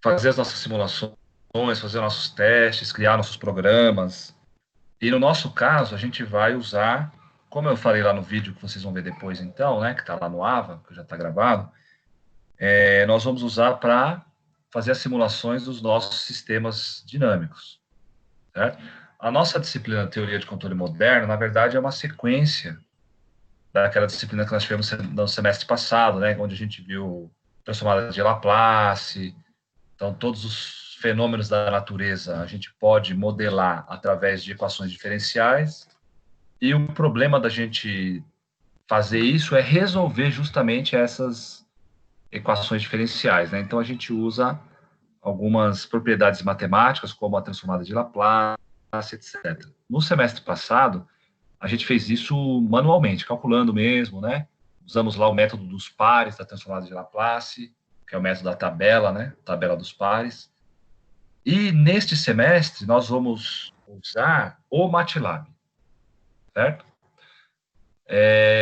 fazer as nossas simulações, fazer nossos testes, criar nossos programas. E no nosso caso, a gente vai usar, como eu falei lá no vídeo que vocês vão ver depois, então, né, que está lá no AVA, que já está gravado, nós vamos usar para fazer as simulações dos nossos sistemas dinâmicos, certo? A nossa disciplina Teoria de Controle Moderno, na verdade, é uma sequência daquela disciplina que nós tivemos no semestre passado, né, onde a gente viu transformada de Laplace. Então, todos os fenômenos da natureza a gente pode modelar através de equações diferenciais, e o problema da gente fazer isso é resolver justamente essas equações diferenciais, né? Então, a gente usa algumas propriedades matemáticas, como a transformada de Laplace, etc. No semestre passado, a gente fez isso manualmente, calculando mesmo, né? Usamos lá o método dos pares da transformada de Laplace, que é o método da tabela, né? Tabela dos pares. E neste semestre, nós vamos usar o MATLAB, certo?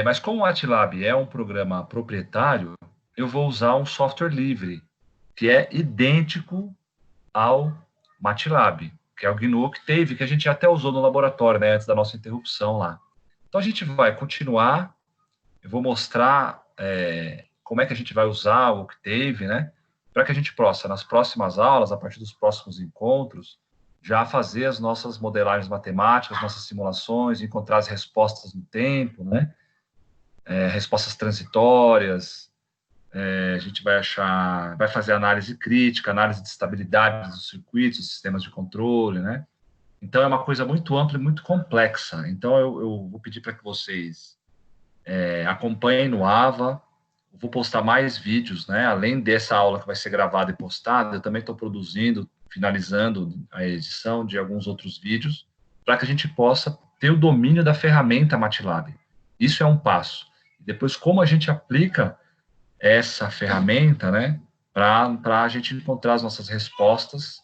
Mas como o MATLAB é um programa proprietário, eu vou usar um software livre, que é idêntico ao MATLAB, que é o GNU Octave, que a gente até usou no laboratório, né, antes da nossa interrupção lá. Então, a gente vai continuar, eu vou mostrar como é que a gente vai usar o Octave, né, para que a gente possa, nas próximas aulas, a partir dos próximos encontros, já fazer as nossas modelagens matemáticas, nossas simulações, encontrar as respostas no tempo, né, respostas transitórias. A gente vai fazer análise crítica, análise de estabilidade dos circuitos, dos sistemas de controle, né? Então, é uma coisa muito ampla e muito complexa. Então, eu vou pedir para que vocês acompanhem no AVA. Eu vou postar mais vídeos, né? Além dessa aula que vai ser gravada e postada, eu também estou produzindo, finalizando a edição de alguns outros vídeos, para que a gente possa ter o domínio da ferramenta MATLAB. Isso é um passo. Depois, como a gente aplica essa ferramenta, né, para a gente encontrar as nossas respostas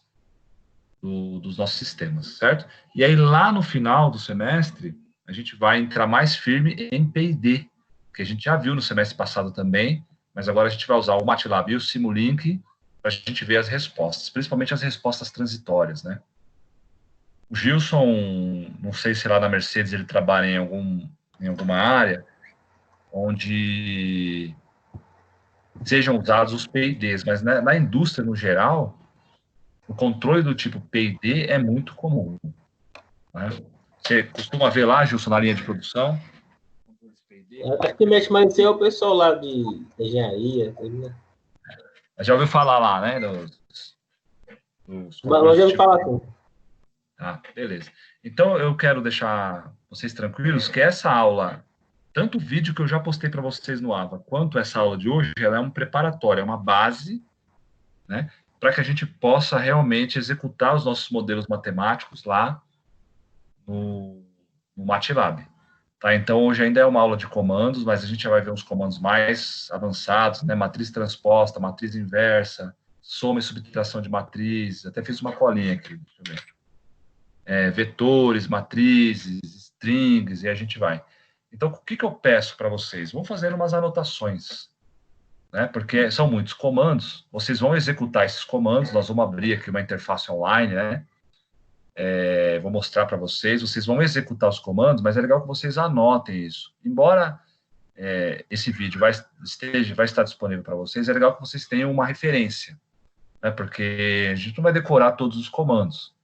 dos nossos sistemas, certo? E aí, lá no final do semestre, a gente vai entrar mais firme em P&D, que a gente já viu no semestre passado também, mas agora a gente vai usar o MATLAB e o Simulink para a gente ver as respostas, principalmente as respostas transitórias, né? O Gilson, não sei se lá na Mercedes ele trabalha em alguma área onde sejam usados os P&Ds, mas na indústria no geral, o controle do tipo P&D é muito comum, né? Você costuma ver lá, Gilson, na linha de produção? Acho que mexe mais é o pessoal lá de engenharia, né? Já ouviu falar lá, né? Mas nós já ouviu falar assim. Ah, beleza. Então, eu quero deixar vocês tranquilos que essa aula, tanto o vídeo que eu já postei para vocês no AVA, quanto essa aula de hoje, ela é um preparatório, é uma base, né, para que a gente possa realmente executar os nossos modelos matemáticos lá no MATLAB. Tá? Então, hoje ainda é uma aula de comandos, mas a gente já vai ver uns comandos mais avançados, né? Matriz transposta, matriz inversa, soma e subtração de matriz, até fiz uma colinha aqui, deixa eu ver. Vetores, matrizes, strings, e a gente vai. Então, o que eu peço para vocês? Vão fazer umas anotações, né? Porque são muitos comandos, vocês vão executar esses comandos, nós vamos abrir aqui uma interface online, né? Vou mostrar para vocês, vocês vão executar os comandos, mas é legal que vocês anotem isso. Embora esse vídeo vai estar disponível para vocês, é legal que vocês tenham uma referência, né? Porque a gente não vai decorar todos os comandos,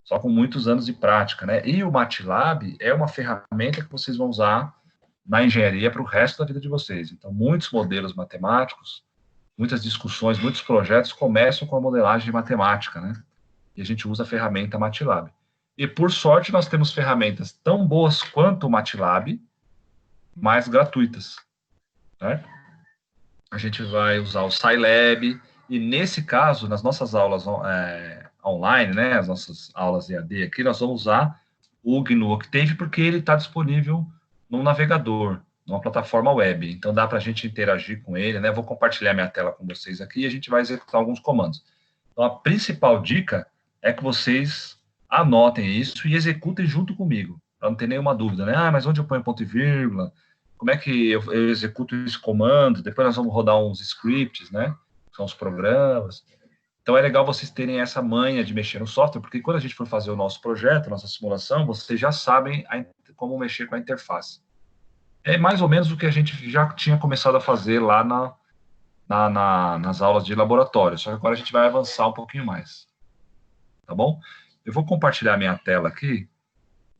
só com muitos anos de prática, né? E o MATLAB é uma ferramenta que vocês vão usar na engenharia para o resto da vida de vocês. Então, muitos modelos matemáticos, muitas discussões, muitos projetos começam com a modelagem matemática, né? E a gente usa a ferramenta MATLAB. E, por sorte, nós temos ferramentas tão boas quanto o MATLAB, mas gratuitas, né? A gente vai usar o Scilab, e nesse caso, nas nossas aulas online, né, as nossas aulas EAD aqui, nós vamos usar o GNU Octave, porque ele está disponível no navegador, numa plataforma web. Então, dá para a gente interagir com ele, né? Vou compartilhar minha tela com vocês aqui e a gente vai executar alguns comandos. Então, a principal dica é que vocês anotem isso e executem junto comigo, para não ter nenhuma dúvida, né? Ah, mas onde eu ponho ponto e vírgula? como é que eu executo esse comando, depois nós vamos rodar uns scripts, né? São os programas. Então, é legal vocês terem essa manha de mexer no software, porque quando a gente for fazer o nosso projeto, nossa simulação, vocês já sabem como mexer com a interface. É mais ou menos o que a gente já tinha começado a fazer lá nas aulas de laboratório, só que agora a gente vai avançar um pouquinho mais. Tá bom? Eu vou compartilhar minha tela aqui,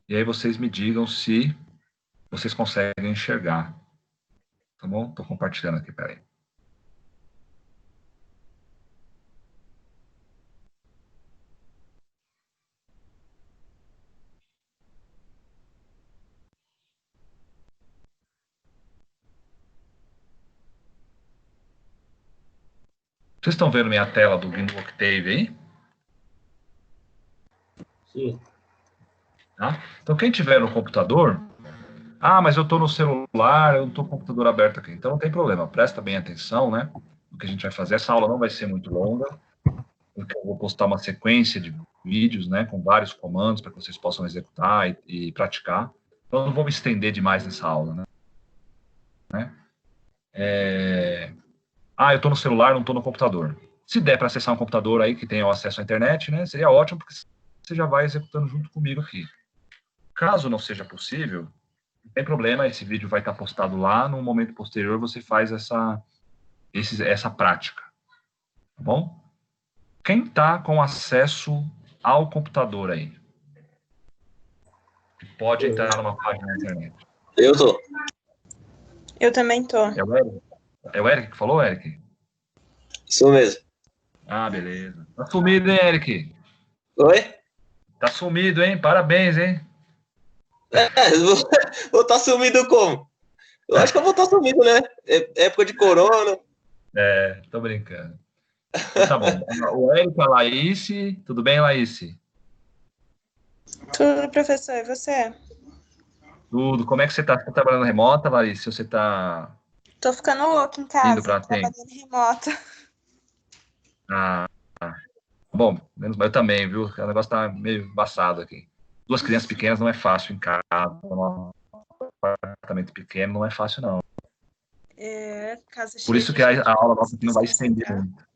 e aí vocês me digam se vocês conseguem enxergar. Tá bom? Estou compartilhando aqui, peraí. Vocês estão vendo minha tela do GNU Octave aí? Sim. Tá? Então, quem tiver no computador... Ah, mas eu estou no celular, eu não estou com o computador aberto aqui. Então, não tem problema. Presta bem atenção, né? No que a gente vai fazer. Essa aula não vai ser muito longa, porque eu vou postar uma sequência de vídeos, né? Com vários comandos para que vocês possam executar e praticar. Então, eu não vou me estender demais nessa aula, né? Ah, eu estou no celular, não estou no computador. Se der para acessar um computador aí que tenha o acesso à internet, né? Seria ótimo, porque você já vai executando junto comigo aqui. Caso não seja possível, não tem problema, esse vídeo vai estar postado lá, no momento posterior você faz essa prática, tá bom? Quem está com acesso ao computador aí? Que pode entrar numa página na internet. Eu tô. Eu também tô. É o Eric? É o Eric que falou, Eric? Isso mesmo. Ah, beleza. Tá sumido, hein, Eric? Oi? Tá sumido, hein? Parabéns, hein? Vou estar sumido como? Eu acho que eu vou estar sumido, né? Época de corona. Tô brincando. Tá bom. O Eric, a Laís, tudo bem, Laís? Tudo, professor, e você? Tudo. Como é que você tá? Você tá trabalhando remota, Laís? Você tá Tô ficando louca em indo casa, pra tempo? trabalhando remoto. Ah, bom, menos mal eu também, viu? O negócio tá meio embaçado aqui. Duas crianças pequenas não é fácil em casa, num apartamento pequeno não é fácil, não. Casa Por cheia isso de que a gente, aula nossa aqui não vai se estender concentrar. muito.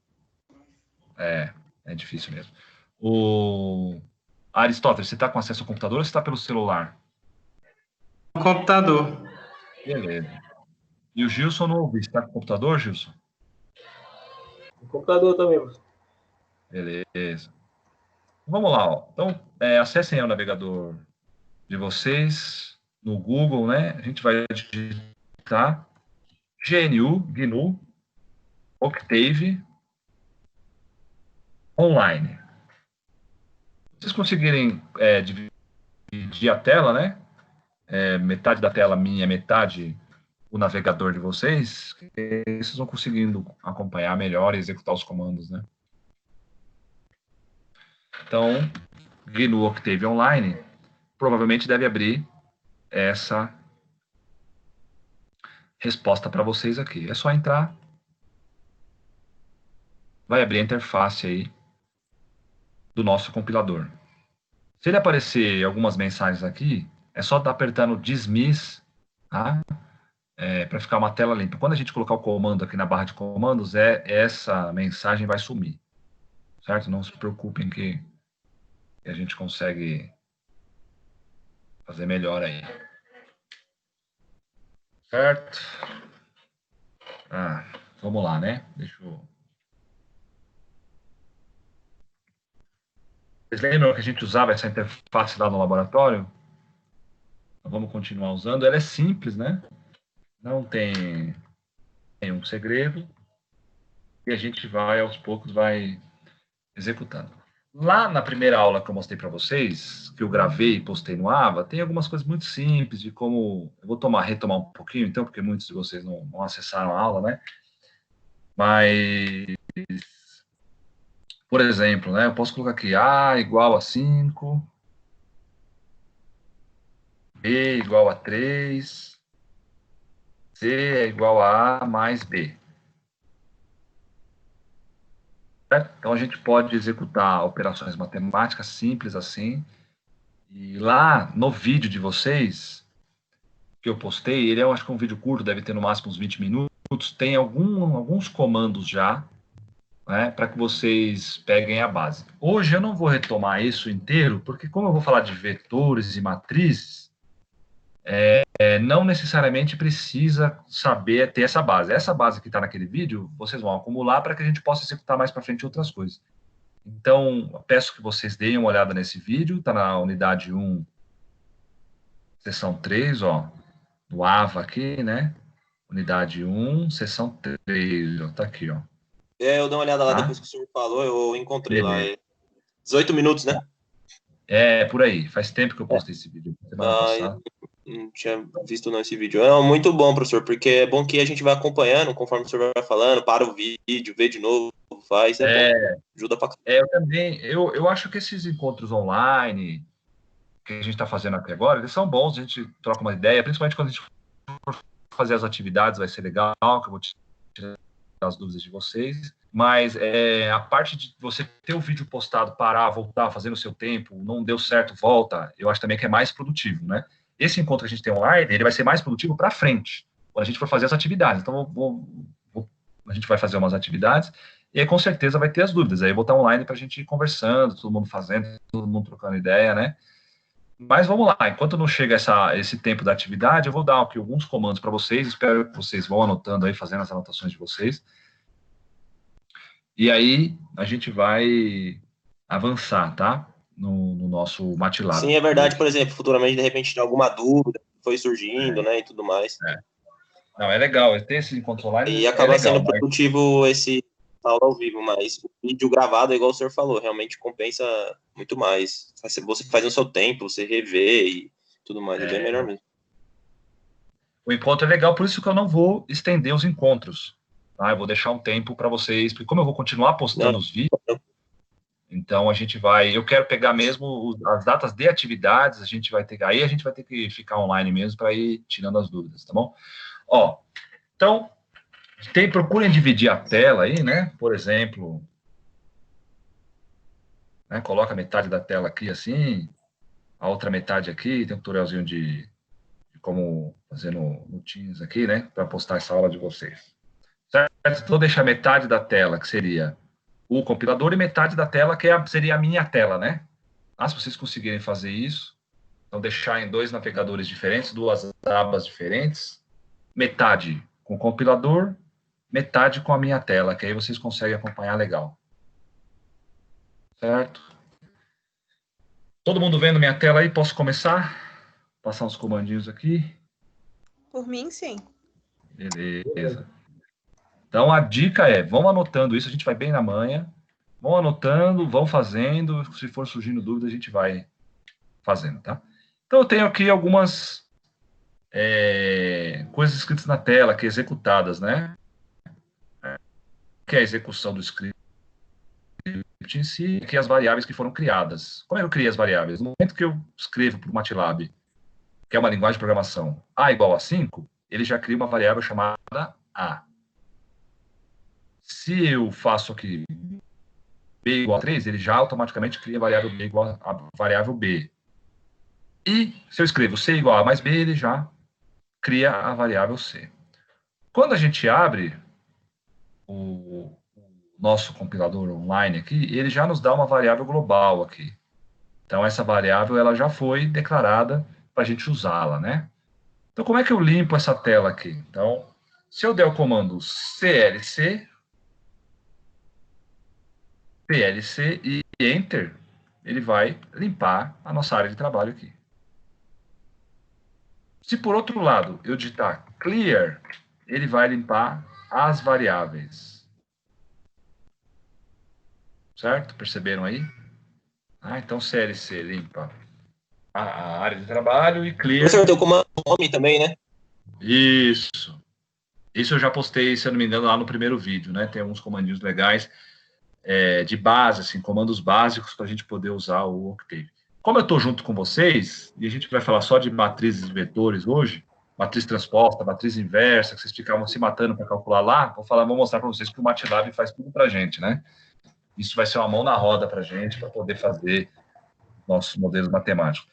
É difícil mesmo. Aristóteles, você tá com acesso ao computador ou você tá pelo celular? No computador. Beleza. E o Gilson não ouvi. Você tá com o computador, Gilson? O computador também, professor. Beleza. Vamos lá, ó. Então, acessem aí o navegador de vocês no Google, né? A gente vai digitar GNU Octave Online. Se vocês conseguirem dividir a tela, né? Metade da tela minha, metade o navegador de vocês, vocês vão conseguindo acompanhar melhor e executar os comandos, né? Então, GNU Octave Online provavelmente deve abrir essa resposta para vocês aqui. É só entrar, vai abrir a interface aí do nosso compilador. Se ele aparecer algumas mensagens aqui, é só estar apertando Dismiss, tá? Para ficar uma tela limpa. Quando a gente colocar o comando aqui na barra de comandos, essa mensagem vai sumir, certo? Não se preocupem que a gente consegue fazer melhor aí. Certo? Vamos lá, né? Deixa eu... Vocês lembram que a gente usava essa interface lá no laboratório? Vamos continuar usando. Ela é simples, né? Não tem nenhum segredo. E a gente vai, aos poucos, vai executando. Lá na primeira aula que eu mostrei para vocês, que eu gravei e postei no AVA, tem algumas coisas muito simples de como... Eu vou retomar um pouquinho, então, porque muitos de vocês não acessaram a aula, né? Mas, por exemplo, né? Eu posso colocar aqui A igual a 5, B igual a 3, C é igual a A mais B. Então, a gente pode executar operações matemáticas simples assim. E lá no vídeo de vocês, que eu postei, ele é, eu acho que um vídeo curto, deve ter no máximo uns 20 minutos, tem alguns comandos já, né, para que vocês peguem a base. Hoje eu não vou retomar isso inteiro, porque como eu vou falar de vetores e matrizes, não necessariamente precisa saber ter essa base. Essa base que está naquele vídeo, vocês vão acumular para que a gente possa executar mais para frente outras coisas. Então, peço que vocês deem uma olhada nesse vídeo, está na unidade 1, seção 3, ó, do AVA aqui, né? Unidade 1, seção 3, ó, tá aqui, ó. Eu dei uma olhada lá Tá? depois que o senhor falou, eu encontrei lá. Beleza. 18 minutos, né? Por aí. Faz tempo que eu postei esse vídeo. Semana passada. Não tinha visto não esse vídeo. É muito bom, professor, porque é bom que a gente vai acompanhando, conforme o senhor vai falando, para o vídeo, vê de novo, faz, bom. Ajuda pra caramba. Eu também, eu acho que esses encontros online que a gente está fazendo aqui agora, eles são bons, a gente troca uma ideia, principalmente quando a gente for fazer as atividades, vai ser legal, que eu vou tirar as dúvidas de vocês, mas a parte de você ter o vídeo postado, parar, voltar, fazer no seu tempo, não deu certo, volta, eu acho também que é mais produtivo, né? Esse encontro que a gente tem online, ele vai ser mais produtivo para frente, quando a gente for fazer as atividades. Então, a gente vai fazer umas atividades, e aí com certeza vai ter as dúvidas. Aí eu vou estar online para a gente ir conversando, todo mundo fazendo, todo mundo trocando ideia, né? Mas vamos lá, enquanto não chega esse tempo da atividade, eu vou dar aqui alguns comandos para vocês, espero que vocês vão anotando aí, fazendo as anotações de vocês. E aí, a gente vai avançar, tá? No nosso MATLAB. Sim, é verdade, por exemplo, futuramente, de repente, tem alguma dúvida, foi surgindo, né, e tudo mais. Não, é legal, ter esse encontro online E acaba legal, sendo produtivo esse aula ao vivo, mas o vídeo gravado, igual o senhor falou, realmente compensa muito mais. Você faz no seu tempo, você revê e tudo mais, é bem melhor mesmo. O encontro é legal, por isso que eu não vou estender os encontros. Tá? Eu vou deixar um tempo para vocês, porque como eu vou continuar postando os vídeos, então a gente vai... Eu quero pegar mesmo as datas de atividades, aí a gente vai ter que ficar online mesmo para ir tirando as dúvidas, tá bom? Ó, então, procurem dividir a tela aí, né? Por exemplo, né? Coloca metade da tela aqui assim, a outra metade aqui, tem um tutorialzinho de como fazer no Teams aqui, né? Para postar essa aula de vocês. Certo? Então, deixar metade da tela, que seria o compilador, e metade da tela, que seria a minha tela, né? Se vocês conseguirem fazer isso, então deixar em 2 navegadores diferentes, 2 abas diferentes, metade com o compilador, metade com a minha tela, que aí vocês conseguem acompanhar legal. Certo? Todo mundo vendo minha tela aí? Posso começar? Passar uns comandinhos aqui. Por mim, sim. Beleza. Então, a dica vão anotando isso, a gente vai bem na manha, vão anotando, vão fazendo, se for surgindo dúvida, a gente vai fazendo, tá? Então, eu tenho aqui algumas coisas escritas na tela, aqui, executadas, né? Que é a execução do script em si, que é as variáveis que foram criadas. Como é que eu criei as variáveis? No momento que eu escrevo para o MATLAB, que é uma linguagem de programação, A igual a 5, ele já cria uma variável chamada A. Se eu faço aqui B igual a 3, ele já automaticamente cria a variável B igual a variável B. E se eu escrevo C igual a mais B, ele já cria a variável C. Quando a gente abre o nosso compilador online aqui, ele já nos dá uma variável global aqui. Então, essa variável ela já foi declarada para a gente usá-la, né? Então, como é que eu limpo essa tela aqui? Então, se eu der o comando clc, PLC e Enter, ele vai limpar a nossa área de trabalho aqui. Se, por outro lado, eu digitar clear, ele vai limpar as variáveis. Certo? Perceberam aí? Então, CLC limpa a área de trabalho e clear... Você tem o comando nome também, né? Isso. Isso eu já postei, se eu não me engano, lá no primeiro vídeo, né? Tem alguns comandinhos legais de base, assim, comandos básicos para a gente poder usar o Octave. Como eu estou junto com vocês, e a gente vai falar só de matrizes e vetores hoje, matriz transposta, matriz inversa, que vocês ficavam se matando para calcular lá, vou mostrar para vocês que o MATLAB faz tudo para a gente, né? Isso vai ser uma mão na roda para a gente, para poder fazer nossos modelos matemáticos.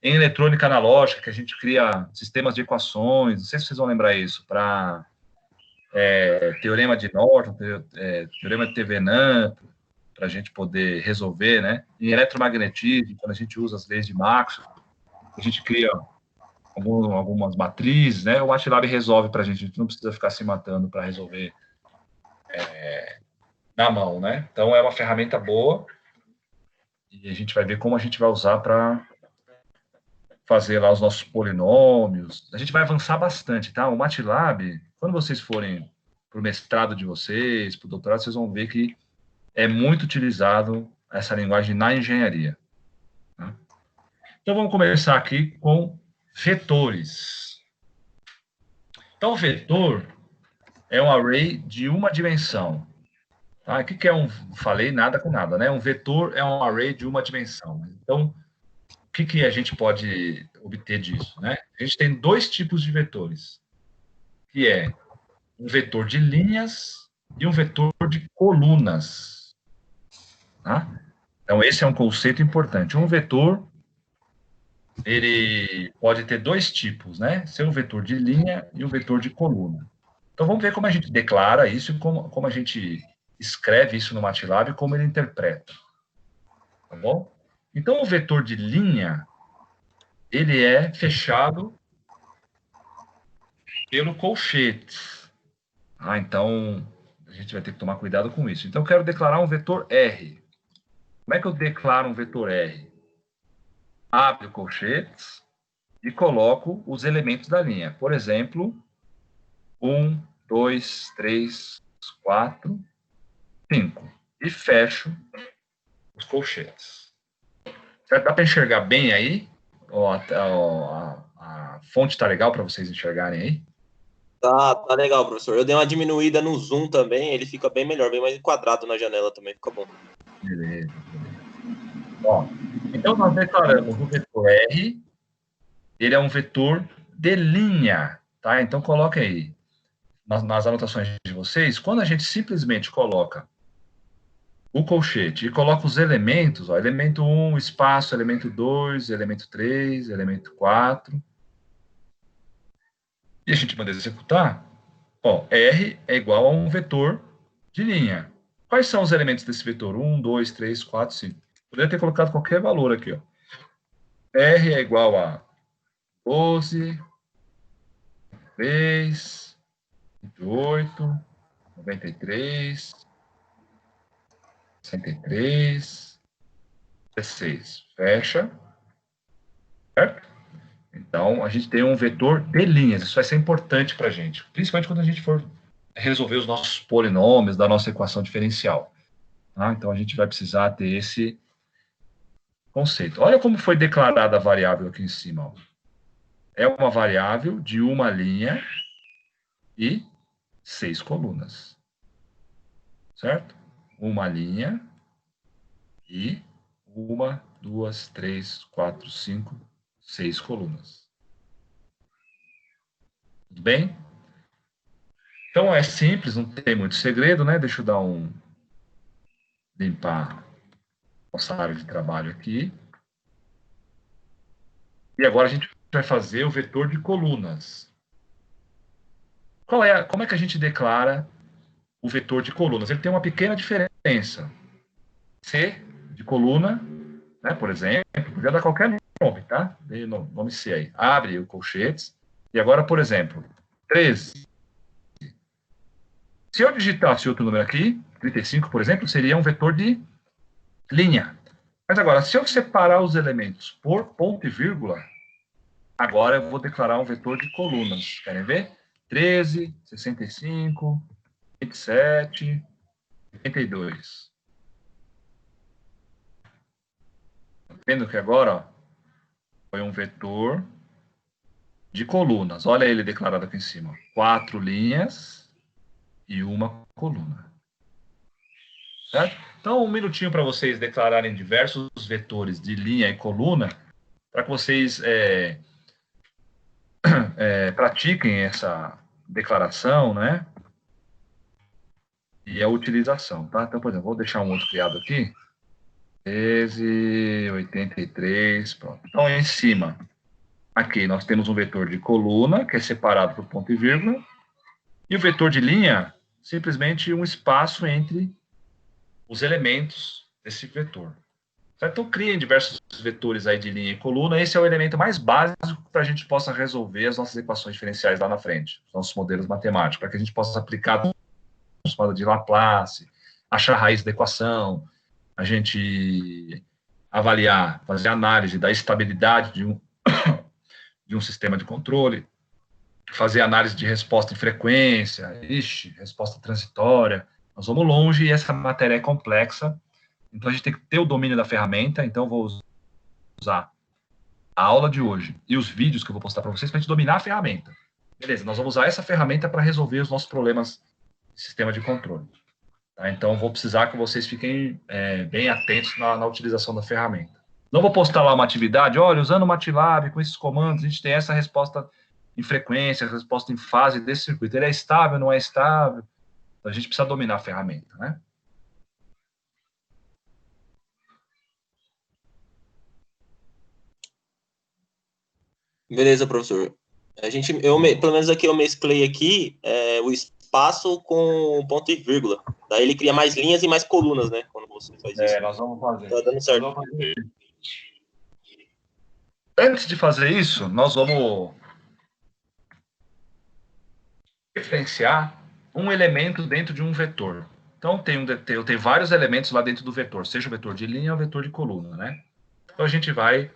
Em eletrônica analógica, que a gente cria sistemas de equações, não sei se vocês vão lembrar isso, para teorema de Norton, teorema de Thevenin, para a gente poder resolver, né? Em eletromagnetismo, quando a gente usa as leis de Maxwell, a gente cria algumas matrizes, né? O MATLAB resolve para a gente não precisa ficar se matando para resolver na mão, né? Então, é uma ferramenta boa e a gente vai ver como a gente vai usar para fazer lá os nossos polinômios. A gente vai avançar bastante, tá? O MATLAB, quando vocês forem para o mestrado de vocês, para o doutorado, vocês vão ver que é muito utilizado essa linguagem na engenharia. Tá? Então, vamos começar aqui com vetores. Então, o vetor é um array de uma dimensão. Tá? O que é um... Falei nada com nada, né? Um vetor é um array de uma dimensão. Então, o que a gente pode obter disso, né? A gente tem dois tipos de vetores, que é um vetor de linhas e um vetor de colunas. Tá? Então, esse é um conceito importante. Um vetor, ele pode ter dois tipos, né? Ser um vetor de linha e um vetor de coluna. Então, vamos ver como a gente declara isso e como a gente escreve isso no MATLAB e como ele interpreta. Tá bom? Então, o vetor de linha, ele é fechado pelo colchete. Então, a gente vai ter que tomar cuidado com isso. Então, eu quero declarar um vetor R. Como é que eu declaro um vetor R? Abre o colchete e coloco os elementos da linha. Por exemplo, 1, 2, 3, 4, 5. E fecho os colchetes. Certo? Dá para enxergar bem aí? A fonte está legal para vocês enxergarem aí? Tá legal, professor. Eu dei uma diminuída no zoom também, ele fica bem melhor, bem mais enquadrado na janela também, fica bom. Beleza. Ó, então, nós declaramos o vetor R, ele é um vetor de linha, tá? Então, coloque aí, nas anotações de vocês, quando a gente simplesmente coloca o colchete e coloca os elementos, ó, elemento 1, espaço, elemento 2, elemento 3, elemento 4, e a gente manda executar, ó, R é igual a um vetor de linha. Quais são os elementos desse vetor? 1, 2, 3, 4, 5. Poderia ter colocado qualquer valor aqui, ó. R é igual a 12, 3, 28, 93, 63, 16. Fecha. Certo? Então, a gente tem um vetor de linhas. Isso vai ser importante para a gente, principalmente quando a gente for resolver os nossos polinômios da nossa equação diferencial. Tá? Então, a gente vai precisar ter esse conceito. Olha como foi declarada a variável aqui em cima. Ó. É uma variável de uma linha e 6 colunas. Certo? Uma linha e 1, 2, 3, 4, 5, 6 colunas. Tudo bem? Então, é simples, não tem muito segredo, né? Deixa eu dar limpar nossa área de trabalho aqui. E agora a gente vai fazer o vetor de colunas. Como é que a gente declara o vetor de colunas? Ele tem uma pequena diferença. C de coluna, né, por exemplo, podia dar qualquer nome, tá? Dei o nome C aí. Abre o colchetes. E agora, por exemplo, 13. Se eu digitasse outro número aqui, 35, por exemplo, seria um vetor de linha. Mas agora, se eu separar os elementos por ponto e vírgula, agora eu vou declarar um vetor de colunas. Querem ver? 13, 65, 27, 82. Vendo que agora ó, foi um vetor de colunas. Olha ele declarado aqui em cima. 4 linhas e uma coluna. Certo? Então, um minutinho para vocês declararem diversos vetores de linha e coluna, para que vocês pratiquem essa declaração, né? E a utilização, tá? Então, por exemplo, vou deixar um outro criado aqui. 13,83, pronto. Então, em cima, aqui nós temos um vetor de coluna, que é separado por ponto e vírgula, e o vetor de linha, simplesmente um espaço entre os elementos desse vetor. Então, criem diversos vetores aí de linha e coluna. Esse é o elemento mais básico para a gente possa resolver as nossas equações diferenciais lá na frente, os nossos modelos matemáticos, para que a gente possa aplicar a transformada de Laplace, achar a raiz da equação, a gente avaliar, fazer análise da estabilidade de um sistema de controle, fazer análise de resposta em frequência, resposta transitória. Nós vamos longe e essa matéria é complexa. Então, a gente tem que ter o domínio da ferramenta. Então, eu vou usar a aula de hoje e os vídeos que eu vou postar para vocês para a gente dominar a ferramenta. Beleza, nós vamos usar essa ferramenta para resolver os nossos problemas de sistema de controle. Tá? Então, vou precisar que vocês fiquem bem atentos na utilização da ferramenta. Não vou postar lá uma atividade, olha, usando o MATLAB, com esses comandos, a gente tem essa resposta em frequência, essa resposta em fase desse circuito. Ele é estável, não é estável? Então, a gente precisa dominar a ferramenta, né? Beleza, professor. Pelo menos aqui eu mesclei aqui o espaço com ponto e vírgula. Daí ele cria mais linhas e mais colunas, né? Quando você faz isso. Nós vamos fazer. Tá dando certo. Antes de fazer isso, nós vamos referenciar um elemento dentro de um vetor. Então, eu tenho vários elementos lá dentro do vetor, seja o vetor de linha ou o vetor de coluna, né? Então, a gente vai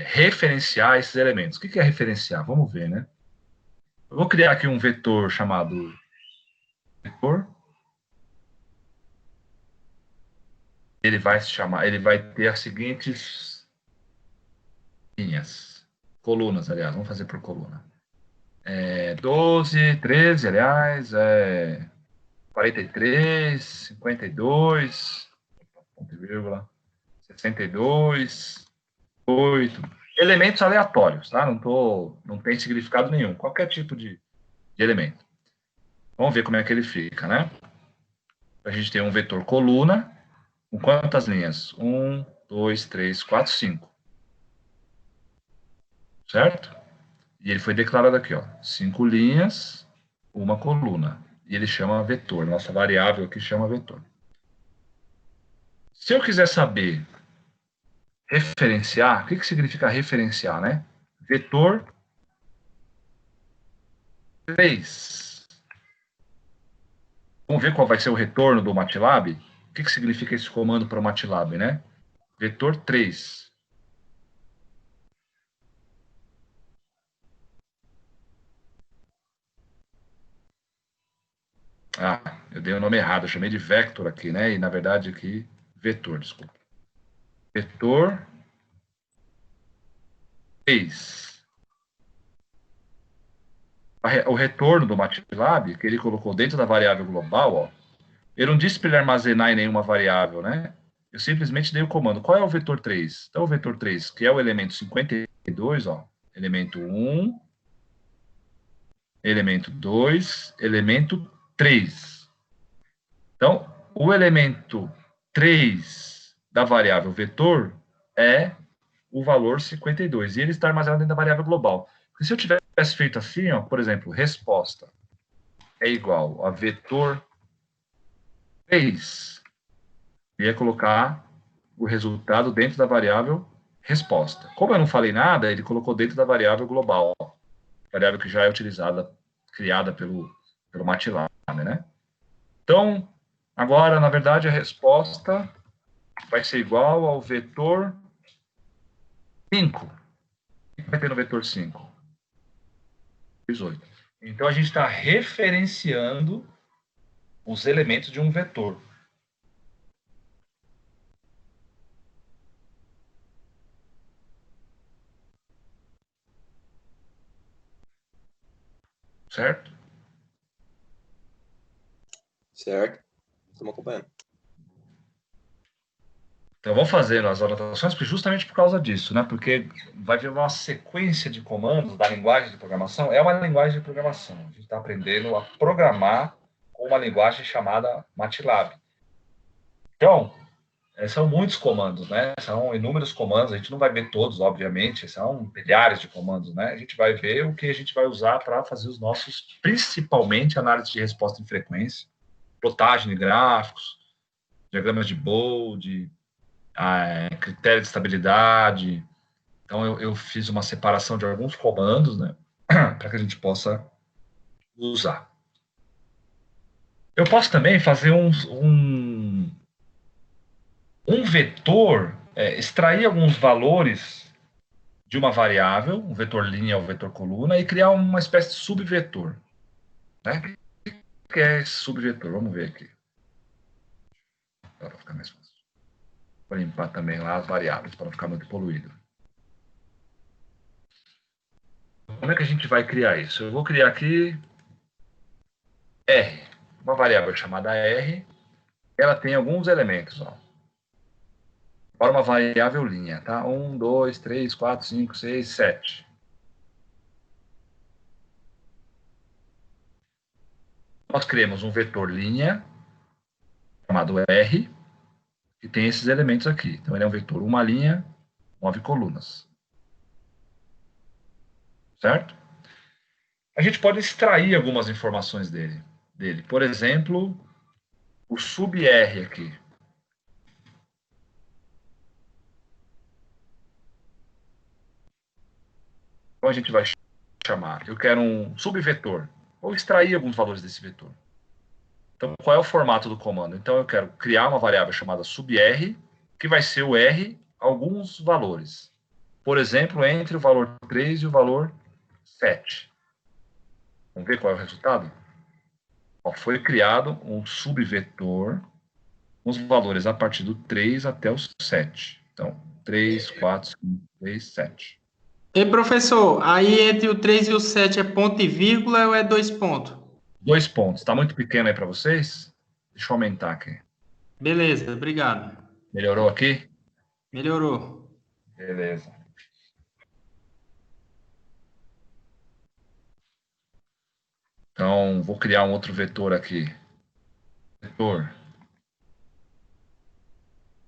referenciar esses elementos. O que é referenciar? Vamos ver, né? Eu vou criar aqui um vetor chamado vetor. Ele vai ter as seguintes linhas, colunas, aliás, vamos fazer por coluna. 12, 13, aliás, 43, 52, ponto e vírgula, 62, 8, elementos aleatórios, tá? Não tem significado nenhum, qualquer tipo de elemento. Vamos ver como é que ele fica, né? A gente tem um vetor coluna, com quantas linhas? 1, 2, 3, 4, 5. Certo? E ele foi declarado aqui, ó, 5 linhas, uma coluna. E ele chama vetor, nossa variável aqui chama vetor. Se eu quiser saber referenciar, o que significa referenciar, né? Vetor 3. Vamos ver qual vai ser o retorno do MATLAB? O que significa esse comando para o MATLAB, né? Vetor 3. Eu dei o nome errado, eu chamei de vector aqui, né? E na verdade aqui, vetor, desculpa. Vetor 3. O retorno do MATLAB, que ele colocou dentro da variável global, ó, ele não disse para ele armazenar em nenhuma variável, né? Eu simplesmente dei o comando. Qual é o vetor 3? Então, o vetor 3, que é o elemento 52, ó, elemento 1, elemento 2, elemento 3. Então, o elemento 3 da variável vetor é o valor 52. E ele está armazenado dentro da variável global. Porque se eu tivesse feito assim, ó, por exemplo, resposta é igual a vetor 3, eu ia colocar o resultado dentro da variável resposta. Como eu não falei nada, ele colocou dentro da variável global, ó, variável que já é utilizada, criada pelo MATLAB, né? Então, agora, na verdade, a resposta vai ser igual ao vetor 5. O que vai ter no vetor 5? 18. Então, a gente está referenciando os elementos de um vetor. Certo? Certo. Estamos acompanhando. Então, vamos fazendo as anotações justamente por causa disso, né? Porque vai vir uma sequência de comandos da linguagem de programação. É uma linguagem de programação. A gente está aprendendo a programar com uma linguagem chamada MATLAB. Então, São muitos comandos, né? São inúmeros comandos. A gente não vai ver todos, obviamente. São milhares de comandos, né? A gente vai ver o que a gente vai usar para fazer os nossos, principalmente, análise de resposta em frequência, plotagem de gráficos, diagramas de Bode, critério de estabilidade. Então, eu fiz uma separação de alguns comandos, né? Para que a gente possa usar. Eu posso também fazer um vetor, extrair alguns valores de uma variável, um vetor linha ou vetor coluna, e criar uma espécie de subvetor. Né? O que é esse subvetor? Vamos ver aqui. Para ficar mais fácil. Vou limpar também lá as variáveis, para não ficar muito poluído. Como é que a gente vai criar isso? Eu vou criar aqui R, uma variável chamada R. Ela tem alguns elementos, ó. Para uma variável linha, tá? 1, 2, 3, 4, 5, 6, 7. Nós criamos um vetor linha, chamado R, que tem esses elementos aqui. Então, ele é um vetor, uma linha, 9 colunas. Certo? A gente pode extrair algumas informações dele. Por exemplo, o sub-R aqui. Então, a gente vai chamar, eu quero um subvetor, ou extrair alguns valores desse vetor. Então, qual é o formato do comando? Então, eu quero criar uma variável chamada sub-R, que vai ser o R, alguns valores. Por exemplo, entre o valor 3 e o valor 7. Vamos ver qual é o resultado? Ó, foi criado um subvetor com os valores a partir do 3 até o 7. Então, 3, 4, 5, 6, 7. E professor, aí entre o 3 e o 7 é ponto e vírgula ou é 2 pontos? 2 pontos. Está muito pequeno aí para vocês? Deixa eu aumentar aqui. Beleza, obrigado. Melhorou aqui? Melhorou. Beleza. Então, vou criar um outro vetor aqui. Vetor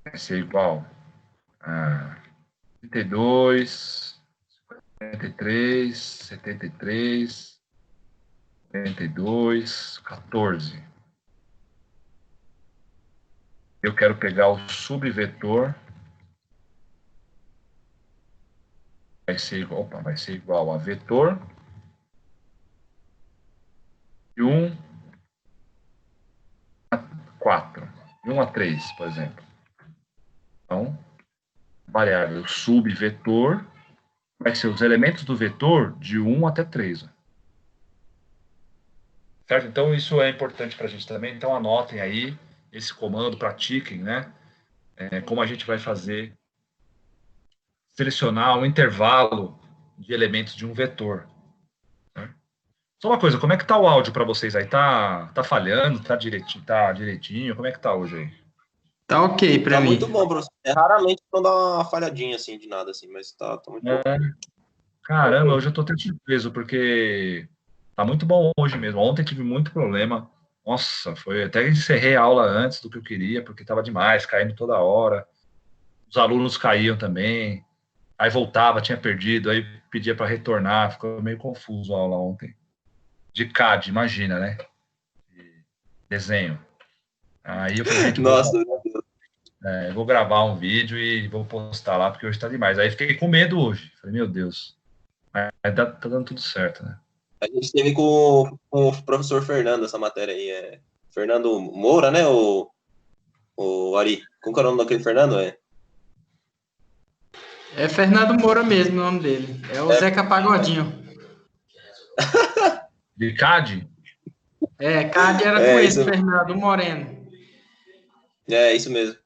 vai ser igual a 32, 73, 73, 72, 14. Eu quero pegar o subvetor. Vai ser igual a vetor de 1 a 4. De 1 a 3, por exemplo. Então, variável subvetor vai ser os elementos do vetor de 1 até 3. Certo? Então, isso é importante para a gente também. Então, anotem aí esse comando, pratiquem, né? Como a gente vai fazer, selecionar um intervalo de elementos de um vetor. Né? Só uma coisa, como é que tá o áudio para vocês aí? Tá falhando? Tá direitinho? Como é que tá hoje aí? Tá ok para Tá mim. muito bom, professor. Raramente não dá uma falhadinha assim de nada, assim, mas tá muito bom. Caramba, hoje eu tô até surpreso, porque tá muito bom hoje mesmo. Ontem tive muito problema. Nossa, foi até encerrei a aula antes do que eu queria, porque tava demais, caindo toda hora. Os alunos caíam também. Aí voltava, tinha perdido, aí pedia para retornar, ficou meio confuso a aula ontem. De CAD, imagina, né? De desenho. Aí eu falei, gente, Nossa, vou gravar um vídeo e vou postar lá, porque hoje tá demais. Aí fiquei com medo hoje. Falei, meu Deus. Mas tá dando tudo certo, né? a gente teve com o professor Fernando essa matéria aí. Fernando Moura, né? O Ari. Como que é o nome daquele Fernando? É Fernando Moura mesmo o nome dele. É o Zeca Pagodinho. De CAD? Cade era com esse, Isso, Fernando Moreno. isso mesmo.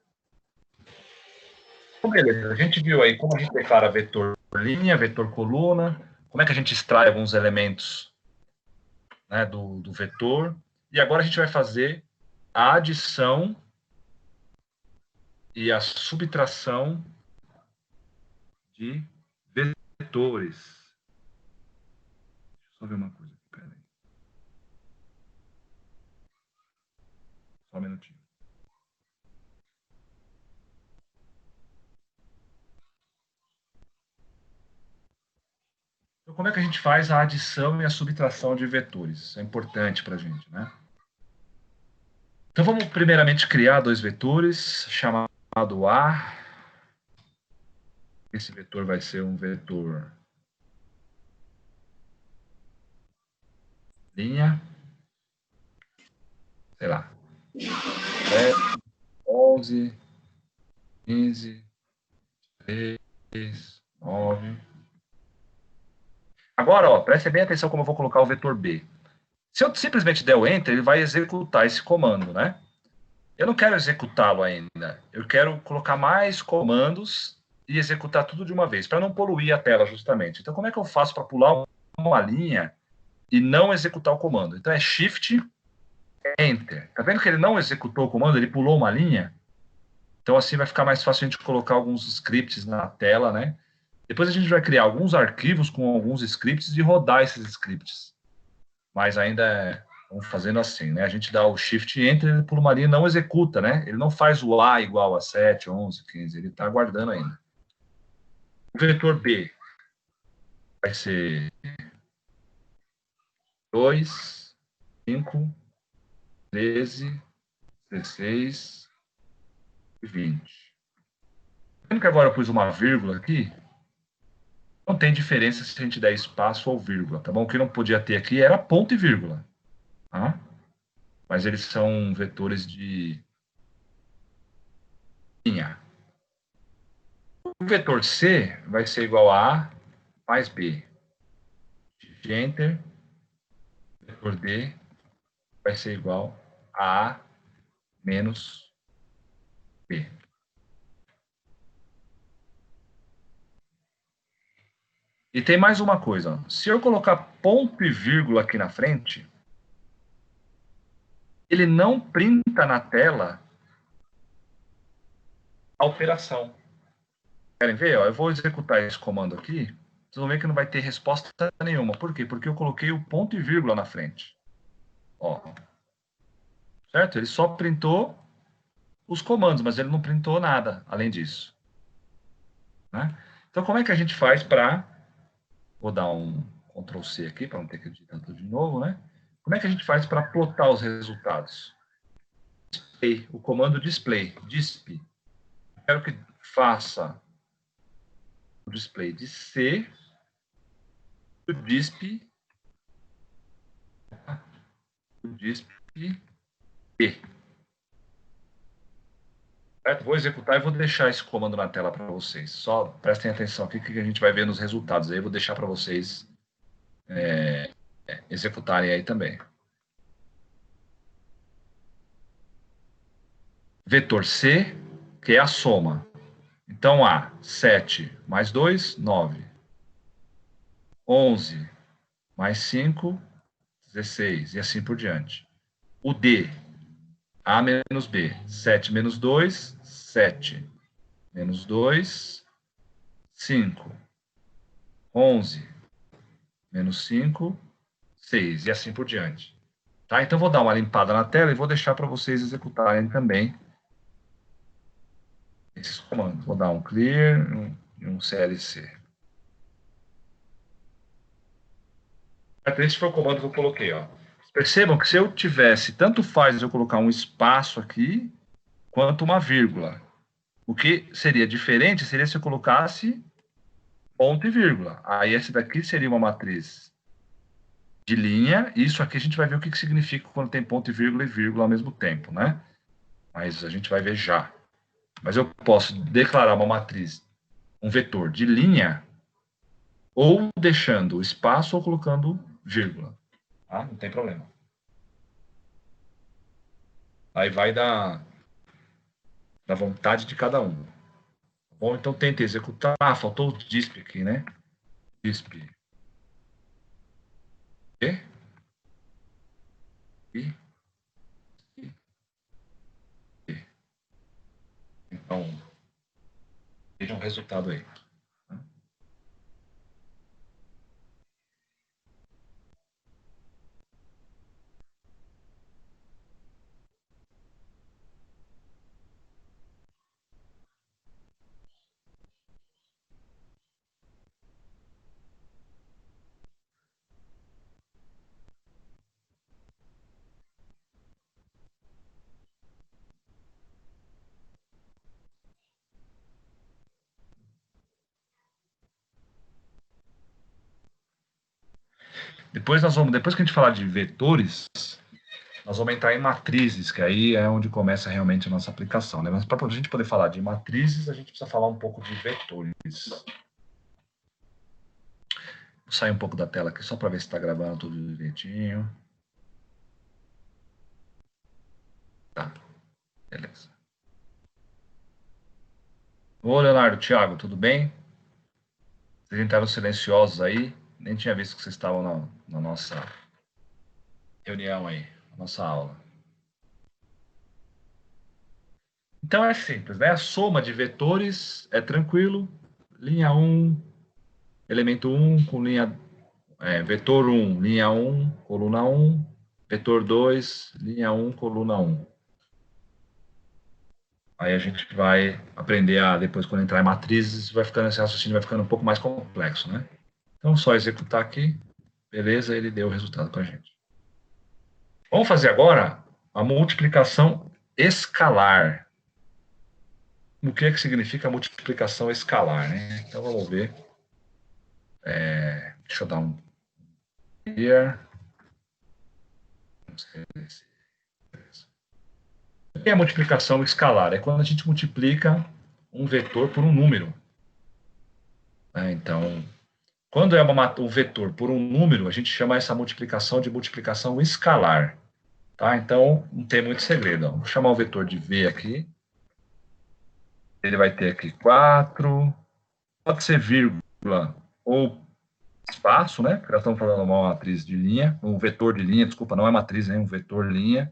Então, beleza. A gente viu aí como a gente declara vetor linha, vetor coluna, como é que a gente extrai alguns elementos, né, do vetor. E agora a gente vai fazer a adição e a subtração de vetores. Deixa eu só ver uma coisa aqui, peraí. Só um minutinho. como é que a gente faz a adição e a subtração de vetores? Isso é importante para a gente, né? Então, vamos primeiramente criar dois vetores, chamado A. Esse vetor vai ser um vetor linha, sei lá, 10, 11, 15, 3, 9. Agora, ó, preste bem atenção como eu vou colocar o vetor B. Se eu simplesmente der o Enter, ele vai executar esse comando, né? Eu não quero executá-lo ainda. Eu quero colocar mais comandos e executar tudo de uma vez, para não poluir a tela, justamente. Então, como é que eu faço para pular uma linha e não executar o comando? Então, é Shift, Enter. Tá vendo que ele não executou o comando? Ele pulou uma linha? Então, assim vai ficar mais fácil a gente colocar alguns scripts na tela, né? Depois a gente vai criar alguns arquivos com alguns scripts e rodar esses scripts. Mas ainda vamos fazendo assim, né? A gente dá o Shift Enter, ele pula uma linha e não executa, né? Ele não faz o A igual a 7, 11, 15. Ele está aguardando ainda. O vetor B vai ser 2, 5, 13, 16 e 20. Vendo que agora eu pus uma vírgula aqui, não tem diferença se a gente der espaço ou vírgula, tá bom? O que não podia ter aqui era ponto e vírgula, tá? Mas eles são vetores de linha. O vetor C vai ser igual a A mais B. Shift Enter, vetor D vai ser igual a A menos B. E tem mais uma coisa. Ó. Se eu colocar ponto e vírgula aqui na frente, ele não printa na tela a operação. Querem ver? Ó, eu vou executar esse comando aqui. Vocês vão ver que não vai ter resposta nenhuma. Por quê? Porque eu coloquei o ponto e vírgula na frente. Ó. Certo? Ele só printou os comandos, mas ele não printou nada além disso. Né? Então, como é que a gente faz para... Vou dar um Ctrl C aqui, para não ter que digitar tudo de novo, né? Como é que a gente faz para plotar os resultados? Display, o comando display, disp. Eu quero que faça o display de C, o disp P. Certo? Vou executar e vou deixar esse comando na tela para vocês. Só prestem atenção aqui que a gente vai ver nos resultados. Aí eu vou deixar para vocês executarem aí também. Vetor C, que é a soma. Então, A, 7 mais 2, 9. 11 mais 5, 16. E assim por diante. O D, A menos B. 7 menos 2, 7. Menos 2, 5. 11 menos 5, 6. E assim por diante. Tá? Então, vou dar uma limpada na tela e vou deixar para vocês executarem também esses comandos. Vou dar um clear e um CLC. Esse foi o comando que eu coloquei. Ó. Percebam que se eu tivesse, tanto faz eu colocar um espaço aqui, quanto uma vírgula. O que seria diferente seria se eu colocasse ponto e vírgula. Aí esse daqui seria uma matriz de linha. Isso aqui a gente vai ver o que significa quando tem ponto e vírgula ao mesmo tempo, né? Mas a gente vai ver já. Mas eu posso declarar uma matriz, um vetor de linha, ou deixando o espaço ou colocando vírgula. Tá? Não tem problema. Aí vai da vontade de cada um. Bom, então tenta executar. Ah, faltou o disp aqui, né? Disp. E? E? E. Então, veja um resultado aí. Depois que a gente falar de vetores, nós vamos entrar em matrizes, que aí é onde começa realmente a nossa aplicação, né? Mas para a gente poder falar de matrizes, a gente precisa falar um pouco de vetores. Vou sair um pouco da tela aqui só para ver se está gravando tudo direitinho. Tá, beleza. Ô, Leonardo, Thiago, tudo bem? Vocês entraram silenciosos aí, nem tinha visto que vocês estavam na nossa reunião aí, na nossa aula. Então é simples, né? A soma de vetores é tranquilo. Linha 1, elemento 1 com vetor 1, linha 1, coluna 1, vetor 2, linha 1, coluna 1. Aí a gente vai aprender depois quando entrar em matrizes, esse raciocínio vai ficando um pouco mais complexo, né? Então, só executar aqui, beleza, ele deu o resultado para a gente. Vamos fazer agora a multiplicação escalar. O que é que significa a multiplicação escalar, né? Então, vamos ver. Deixa eu dar um... Here. O que é a multiplicação escalar? É quando a gente multiplica um vetor por um número. Então, quando é um vetor por um número, a gente chama essa multiplicação de multiplicação escalar. Tá? Então, não tem muito segredo. Ó. Vou chamar o vetor de V aqui. Ele vai ter aqui 4. Pode ser vírgula ou espaço, né? Porque nós estamos falando uma matriz de linha. Um vetor de linha, desculpa, não é matriz, é um vetor linha.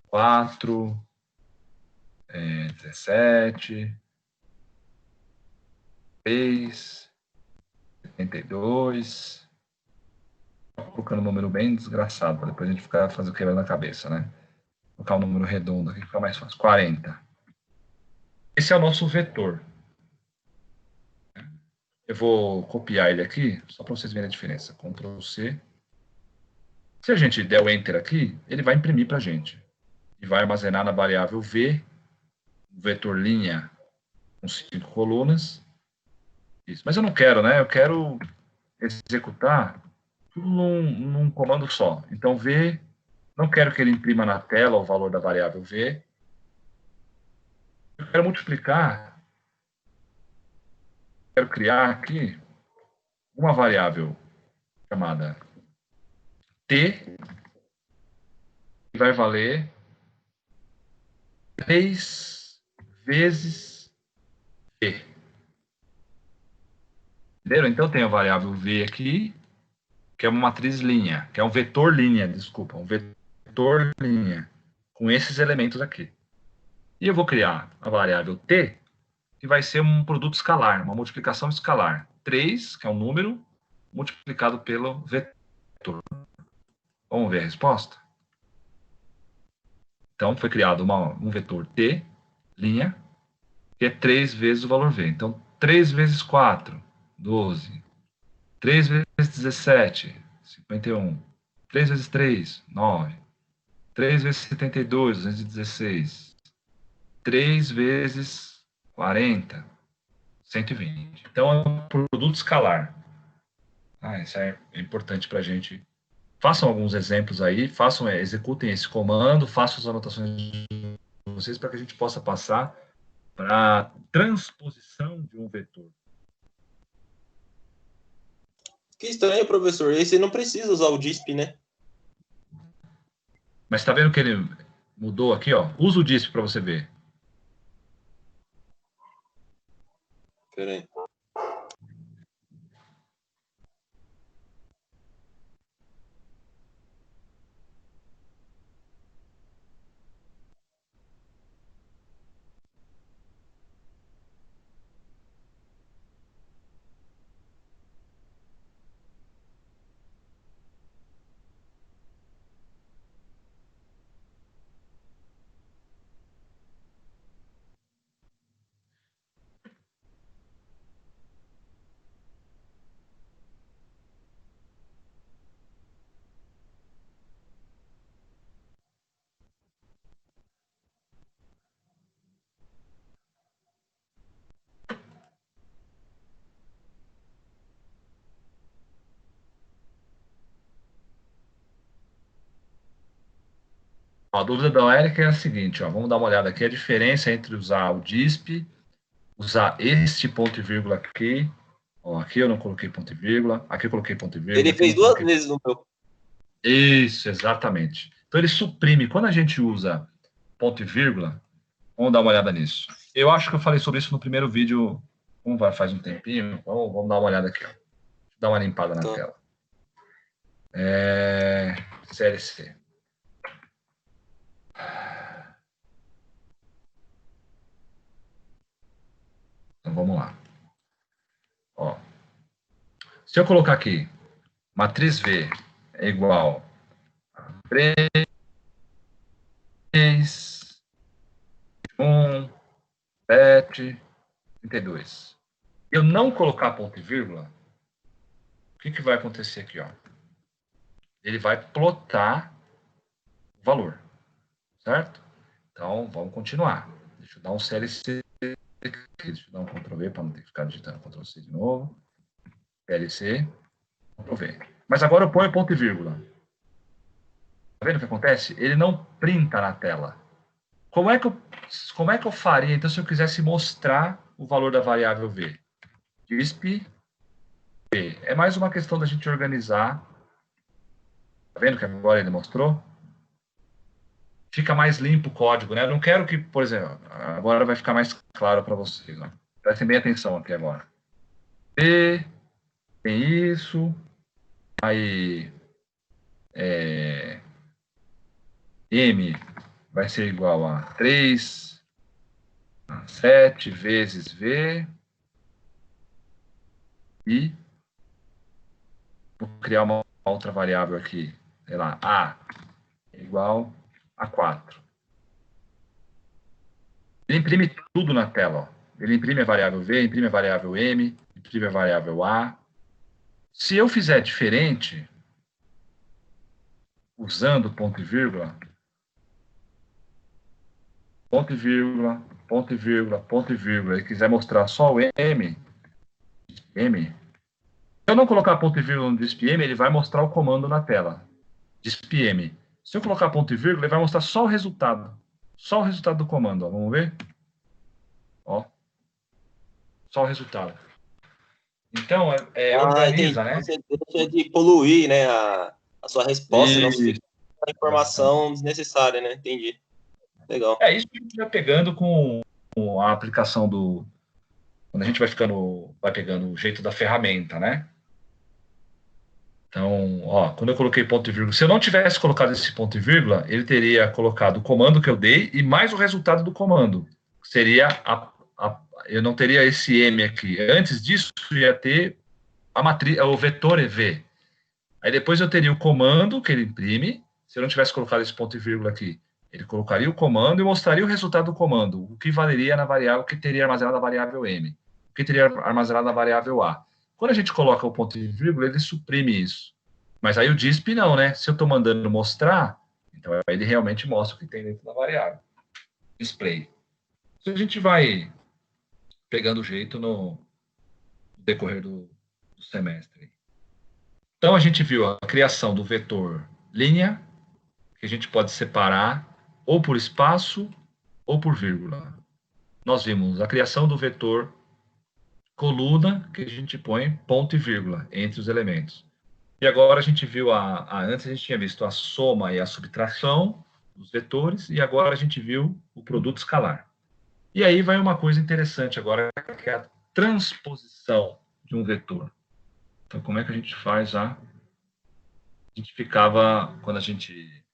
4, 17, 3, 72. Colocando um número bem desgraçado, para depois a gente ficar fazendo quebrando a cabeça, né? Vou colocar um número redondo aqui, fica mais fácil. 40. Esse é o nosso vetor. Eu vou copiar ele aqui, só para vocês verem a diferença. Ctrl C. Se a gente der o Enter aqui, ele vai imprimir para a gente. E vai armazenar na variável V, vetor linha com 5 colunas. Isso. Mas eu não quero, né? Eu quero executar tudo num comando só. Então, V, não quero que ele imprima na tela o valor da variável V. Eu quero multiplicar, quero criar aqui uma variável chamada T, que vai valer 3 vezes V. Entenderam? Então, tem a variável V aqui, que é uma matriz linha, que é um vetor linha, desculpa, um vetor linha, com esses elementos aqui. E eu vou criar a variável T, que vai ser um produto escalar, uma multiplicação escalar. 3, que é um número, multiplicado pelo vetor. Vamos ver a resposta? Então, foi criado um vetor T, linha, que é 3 vezes o valor V. Então, 3 vezes 4, 12. 3 vezes 17, 51. 3 vezes 3, 9. 3 vezes 72, 216. 3 vezes 40, 120. Então, é um produto escalar. Isso é importante para a gente. Façam alguns exemplos aí, executem esse comando, façam as anotações de vocês para que a gente possa passar para a transposição de um vetor. Que estranho, professor. E aí você não precisa usar o DISP, né? Mas está vendo que ele mudou aqui, ó? Usa o DISP para você ver. Pera aí. A dúvida da Érica é a seguinte, ó, vamos dar uma olhada aqui, a diferença entre usar o DISP, usar este ponto e vírgula aqui, ó, aqui eu não coloquei ponto e vírgula, aqui eu coloquei ponto e vírgula. Ele fez duas vezes no meu. Isso, exatamente. Então ele suprime, quando a gente usa ponto e vírgula, vamos dar uma olhada nisso. Eu acho que eu falei sobre isso no primeiro vídeo, como faz um tempinho, vamos dar uma olhada aqui, ó. Dar uma limpada na tela. CLC. Então vamos lá. Ó, se eu colocar aqui, matriz V é igual a 3, 1, 7, 32. Eu não colocar ponto e vírgula, o que vai acontecer aqui, ó? Ele vai plotar o valor, certo? Então, vamos continuar. Deixa eu dar um CLC aqui, deixa eu dar um Ctrl V para não ter que ficar digitando Ctrl C de novo. CLC, Ctrl V. Mas agora eu ponho ponto e vírgula. Tá vendo o que acontece? Ele não printa na tela. Como é que eu faria, então, se eu quisesse mostrar o valor da variável V? DISP V. É mais uma questão da gente organizar. Tá vendo que agora ele mostrou? Fica mais limpo o código, né? Eu não quero que, por exemplo, agora vai ficar mais claro para vocês. Né? Prestem bem atenção aqui agora. V tem isso. Aí M vai ser igual a 3, 7 vezes V. E vou criar uma outra variável aqui. Sei lá, A é igual a 4. Ele imprime tudo na tela. Ó. Ele imprime a variável V, imprime a variável M, imprime a variável A. Se eu fizer diferente, usando ponto e vírgula, ponto e vírgula, ponto e vírgula, ponto e vírgula, e quiser mostrar só o M, se eu não colocar ponto e vírgula no DispM, ele vai mostrar o comando na tela. DispM. Se eu colocar ponto e vírgula, ele vai mostrar só o resultado. Só o resultado do comando. Ó. Vamos ver? Ó. Só o resultado. Então, organiza, né? Você deixa de poluir, né, a sua resposta, não fica a informação desnecessária, né? Entendi. Legal. Isso que a gente vai pegando com a aplicação do... Quando a gente vai pegando o jeito da ferramenta, né? Então, ó, quando eu coloquei ponto e vírgula, se eu não tivesse colocado esse ponto e vírgula, ele teria colocado o comando que eu dei e mais o resultado do comando. Seria eu não teria esse M aqui. Antes disso, ia ter a matriz, o vetor EV. Aí depois eu teria o comando que ele imprime. Se eu não tivesse colocado esse ponto e vírgula aqui, ele colocaria o comando e mostraria o resultado do comando, o que valeria na variável, que teria armazenado a variável M, o que teria armazenado a variável A. Quando a gente coloca o ponto e vírgula, ele suprime isso. Mas aí o DISP não, né? Se eu estou mandando mostrar, então ele realmente mostra o que tem dentro da variável. Display. Isso a gente vai pegando o jeito no decorrer do semestre. Então a gente viu a criação do vetor linha, que a gente pode separar ou por espaço ou por vírgula. Nós vimos a criação do vetor coluna, que a gente põe ponto e vírgula entre os elementos. E agora a gente viu antes a gente tinha visto a soma e a subtração dos vetores, e agora a gente viu o produto escalar. E aí vai uma coisa interessante agora, que é a transposição de um vetor. Então, como é que a gente faz a gente ficava, quando a gente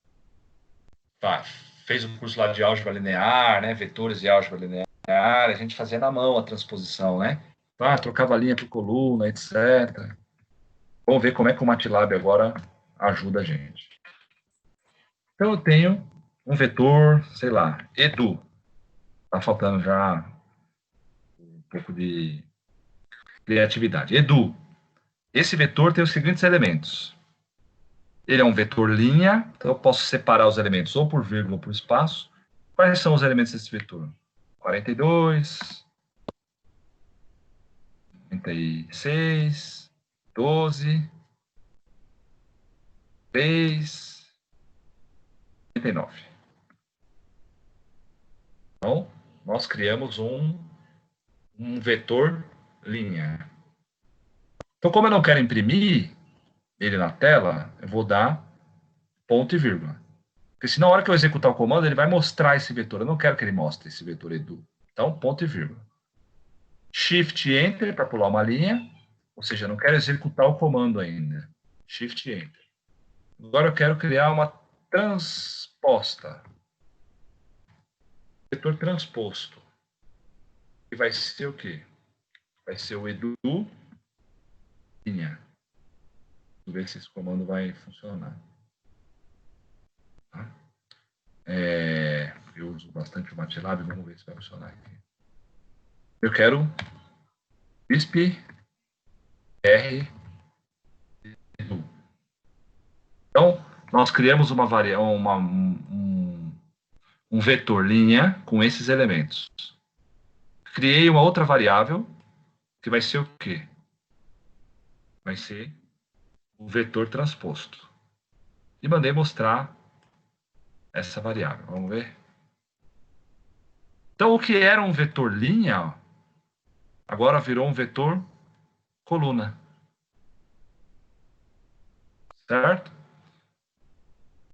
fez o curso lá de álgebra linear, né, vetores e álgebra linear, a gente fazia na mão a transposição, né? Trocava linha por coluna, etc. Vamos ver como é que o MATLAB agora ajuda a gente. Então, eu tenho um vetor, sei lá, edu. Está faltando já um pouco de criatividade. Edu. Esse vetor tem os seguintes elementos. Ele é um vetor linha, então eu posso separar os elementos ou por vírgula ou por espaço. Quais são os elementos desse vetor? 42, 36, 12, 3, 39. Então, nós criamos um vetor linha. Então, como eu não quero imprimir ele na tela, eu vou dar ponto e vírgula. Porque se na hora que eu executar o comando, ele vai mostrar esse vetor. Eu não quero que ele mostre esse vetor edu. Então, ponto e vírgula. Shift Enter para pular uma linha. Ou seja, eu não quero executar o comando ainda. Shift Enter. Agora eu quero criar uma transposta. Vetor transposto. E vai ser o quê? Vai ser o edu linha. Vamos ver se esse comando vai funcionar. Tá? Eu uso bastante o MATLAB, vamos ver se vai funcionar aqui. Eu quero BISP R edu. Então, nós criamos um vetor linha com esses elementos. Criei uma outra variável, que vai ser o quê? Vai ser o vetor transposto. E mandei mostrar essa variável. Vamos ver? Então, o que era um vetor linha, agora virou um vetor coluna. Certo?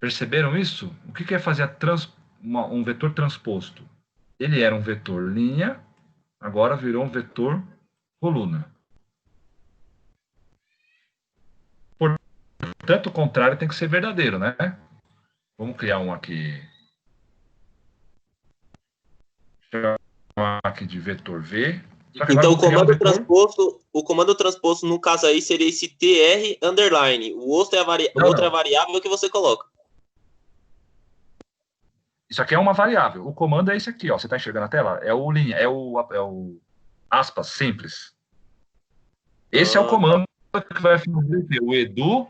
Perceberam isso? O que é fazer um vetor transposto? Ele era um vetor linha, agora virou um vetor coluna. Portanto, o contrário tem que ser verdadeiro, né? Vamos criar um aqui. Chamar aqui de vetor V. Então, o comando transposto, no caso aí, seria esse tr underline. O outro é a variável que você coloca. Isso aqui é uma variável. O comando é esse aqui, ó. Você está enxergando a tela? É o linha, é o aspas simples. Esse é o comando que vai fazer o edu.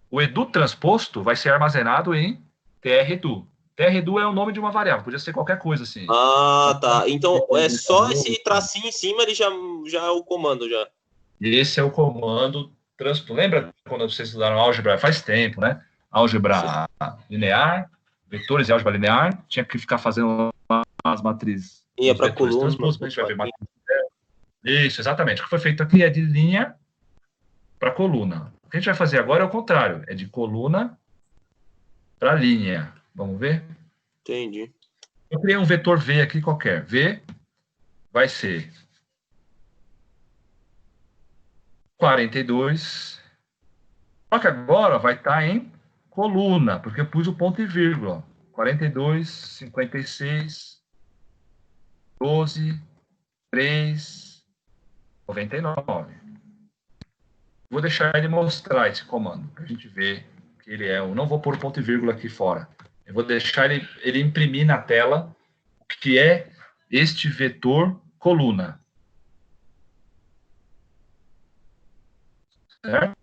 O edu transposto vai ser armazenado em tredu. Tredu é o nome de uma variável, podia ser qualquer coisa assim. Ah, tá. Então é só esse tracinho em cima, ele já é o comando já. Esse é o comando transposto. Lembra quando vocês estudaram álgebra faz tempo, né? Álgebra linear, vetores e álgebra linear, tinha que ficar fazendo as matrizes. Ia para coluna. A gente vai ver matriz. Isso, exatamente. O que foi feito aqui é de linha para coluna. O que a gente vai fazer agora é o contrário, é de coluna para linha. Vamos ver? Entendi. Eu criei um vetor V aqui qualquer. V vai ser 42. Só que agora vai estar em coluna, porque eu pus o ponto e vírgula. 42, 56, 12, 3, 99. Vou deixar ele mostrar esse comando, para a gente ver que ele é. Eu não vou pôr o ponto e vírgula aqui fora. Eu vou deixar ele imprimir na tela o que é este vetor coluna. Certo?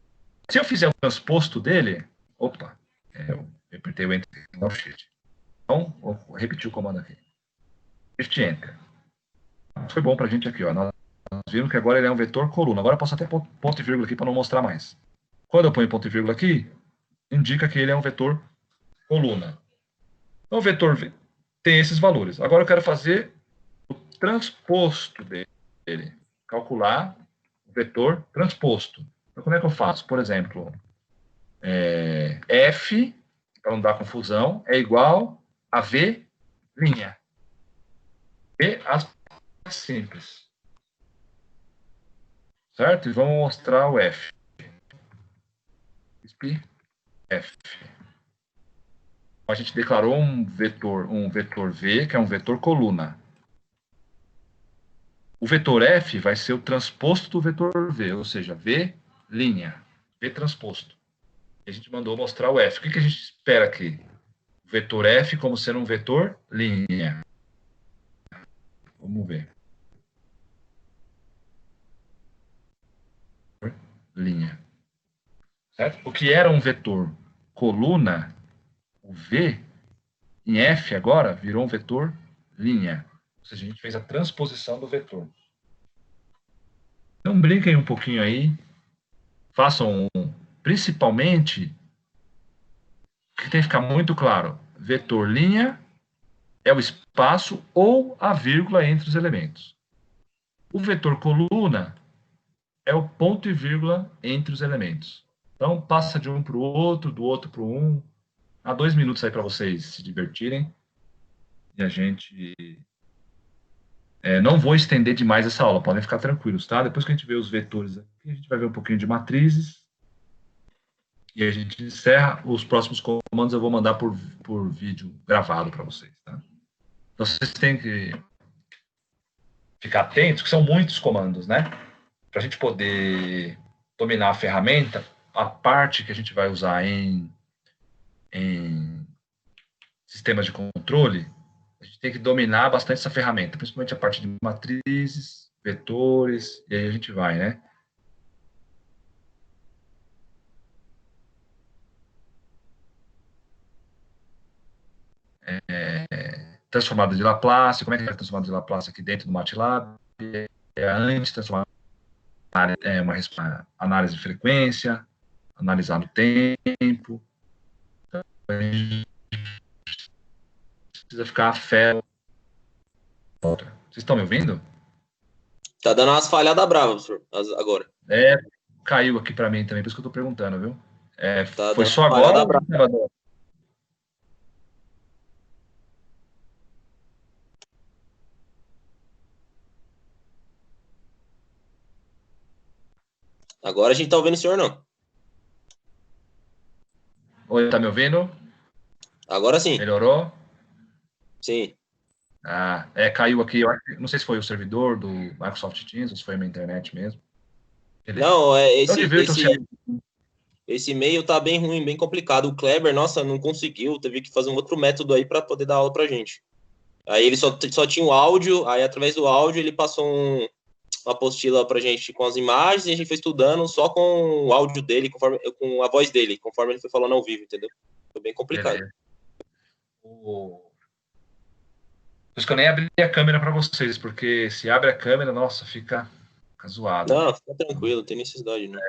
Se eu fizer o transposto dele... Opa, eu apertei o Enter no Shift. Então, vou repetir o comando aqui. Shift Enter. Foi bom para a gente aqui, ó. Nós vimos que agora ele é um vetor coluna. Agora eu posso até pôr ponto e vírgula aqui para não mostrar mais. Quando eu ponho ponto e vírgula aqui, indica que ele é um vetor coluna. Então, o vetor V tem esses valores. Agora eu quero fazer o transposto dele. Calcular o vetor transposto. Então, como é que eu faço? Por exemplo, F, para não dar confusão, é igual a V linha. V aspas simples. Certo? E vamos mostrar o F. F. A gente declarou um vetor V, que é um vetor coluna. O vetor F vai ser o transposto do vetor V, ou seja, V linha, V transposto. E a gente mandou mostrar o F. O que a gente espera aqui? O vetor F como sendo um vetor linha. Vamos ver. Linha. Certo? O que era um vetor coluna, o V, em F agora, virou um vetor linha. Ou seja, a gente fez a transposição do vetor. Então, brinquem um pouquinho aí. Façam, principalmente, que tem que ficar muito claro, vetor linha é o espaço ou a vírgula entre os elementos. O vetor coluna é o ponto e vírgula entre os elementos. Então, passa de um para o outro, do outro para o um. Há 2 minutos aí para vocês se divertirem. E a gente... não vou estender demais essa aula, podem ficar tranquilos, tá? Depois que a gente vê os vetores aqui, a gente vai ver um pouquinho de matrizes. E a gente encerra. Os próximos comandos eu vou mandar por vídeo gravado para vocês, tá? Então, vocês têm que ficar atentos, que são muitos comandos, né? Para a gente poder dominar a ferramenta, a parte que a gente vai usar em sistemas de controle, a gente tem que dominar bastante essa ferramenta, principalmente a parte de matrizes, vetores, e aí a gente vai, né? Transformada de Laplace, como é que é a transformada de Laplace aqui dentro do MATLAB? É a anti-transformada, uma análise de frequência, analisar no tempo. Então, a gente precisa ficar a fé. Vocês estão me ouvindo? Tá dando umas falhadas bravas, professor, agora. Caiu aqui para mim também, por isso que eu tô perguntando, viu? Tá foi dando só falhada agora? brava. Agora a gente tá ouvindo o senhor, não. Oi, tá me ouvindo? Agora sim. Melhorou? Sim. Caiu aqui, eu não sei se foi o servidor do Microsoft Teams ou se foi a minha internet mesmo. Beleza. Não, Então, esse e-mail tá bem ruim, bem complicado. O Kleber, nossa, não conseguiu, teve que fazer um outro método aí para poder dar aula pra gente. Aí ele só tinha o áudio, aí através do áudio ele passou uma apostila pra gente com as imagens e a gente foi estudando só com o áudio dele, com a voz dele, conforme ele foi falando ao vivo, entendeu? Foi bem complicado. Por isso que eu nem abri a câmera para vocês, porque se abre a câmera, nossa, fica zoado. Não, fica tranquilo, não tem necessidade, não.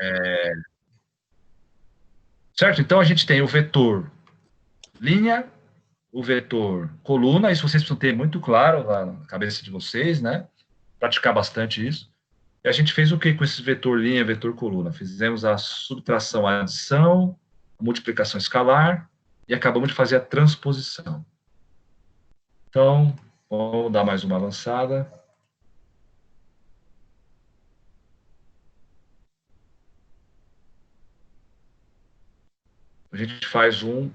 Certo? Então a gente tem o vetor linha, o vetor coluna, isso vocês precisam ter muito claro na cabeça de vocês, né? Praticar bastante isso. E a gente fez o que com esse vetor linha, vetor coluna? Fizemos a subtração, a adição, a multiplicação escalar e acabamos de fazer a transposição. Então, vamos dar mais uma avançada. A gente faz um...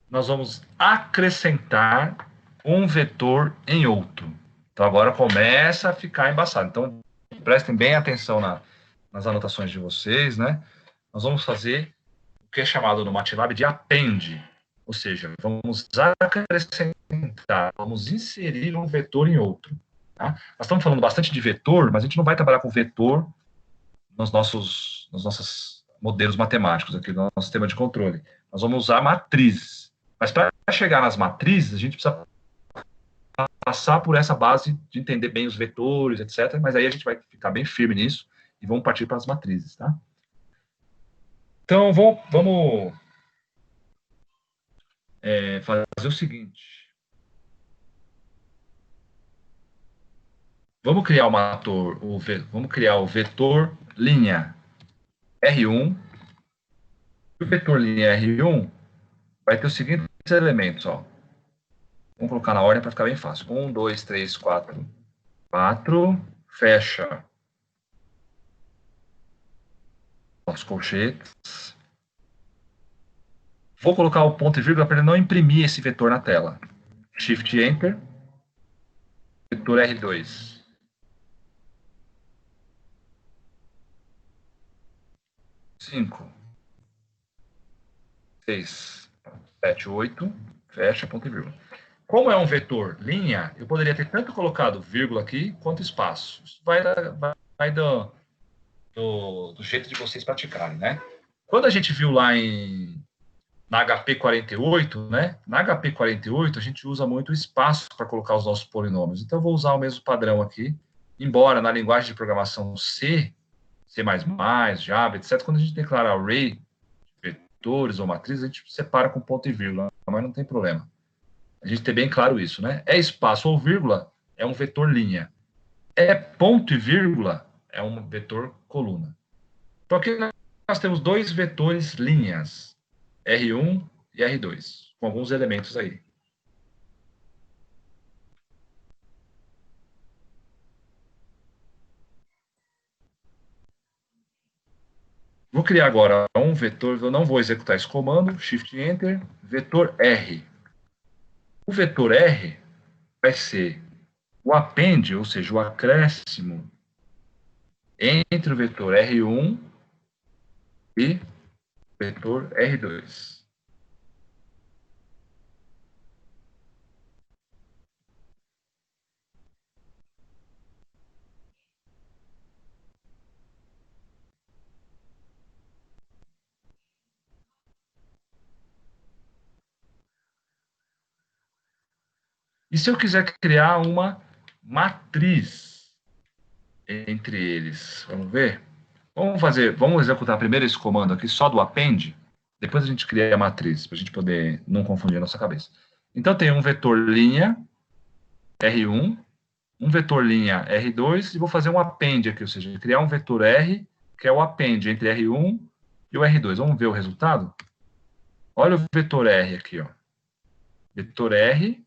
Nós vamos acrescentar um vetor em outro. Então, agora começa a ficar embaçado. Então, prestem bem atenção nas anotações de vocês, né? Nós vamos fazer o que é chamado no MATLAB de append. Ou seja, vamos acrescentar, vamos inserir um vetor em outro. Tá? Nós estamos falando bastante de vetor, mas a gente não vai trabalhar com vetor nos nossos modelos matemáticos, aqui no nosso sistema de controle. Nós vamos usar matrizes. Mas para chegar nas matrizes, a gente precisa passar por essa base de entender bem os vetores, etc. Mas aí a gente vai ficar bem firme nisso e vamos partir para as matrizes, tá? Então, vamos fazer o seguinte. Vamos criar vamos criar o vetor linha R1. O vetor linha R1 vai ter os seguintes elementos, ó. Vamos colocar na ordem para ficar bem fácil. 1, 2, 3, 4. 4, fecha os colchetes. Vou colocar o ponto e vírgula para ele não imprimir esse vetor na tela. Shift Enter. Vetor R2. Cinco, 6, 7, 8. Fecha, ponto e vírgula. Como é um vetor linha, eu poderia ter tanto colocado vírgula aqui, quanto espaço. Isso vai do jeito de vocês praticarem, né? Quando a gente viu lá em na HP 48, né? Na HP 48, a gente usa muito espaço para colocar os nossos polinômios. Então, eu vou usar o mesmo padrão aqui, embora na linguagem de programação C, C++, Java, etc., quando a gente declara array, vetores ou matrizes, a gente separa com ponto e vírgula, mas não tem problema. A gente tem bem claro isso, né? É espaço ou vírgula, é um vetor linha. É ponto e vírgula, é um vetor coluna. Então, aqui nós temos dois vetores linhas, R1 e R2, com alguns elementos aí. Vou criar agora um vetor, eu não vou executar esse comando, Shift Enter, vetor R. O vetor R vai ser o append, ou seja, o acréscimo entre o vetor R1 e o vetor R2. E se eu quiser criar uma matriz entre eles? Vamos ver? Vamos executar primeiro esse comando aqui, só do append, depois a gente cria a matriz, para a gente poder não confundir a nossa cabeça. Então, tem um vetor linha, R1, um vetor linha R2, e vou fazer um append aqui, ou seja, criar um vetor R, que é o append entre R1 e o R2. Vamos ver o resultado? Olha o vetor R aqui, ó. Vetor R.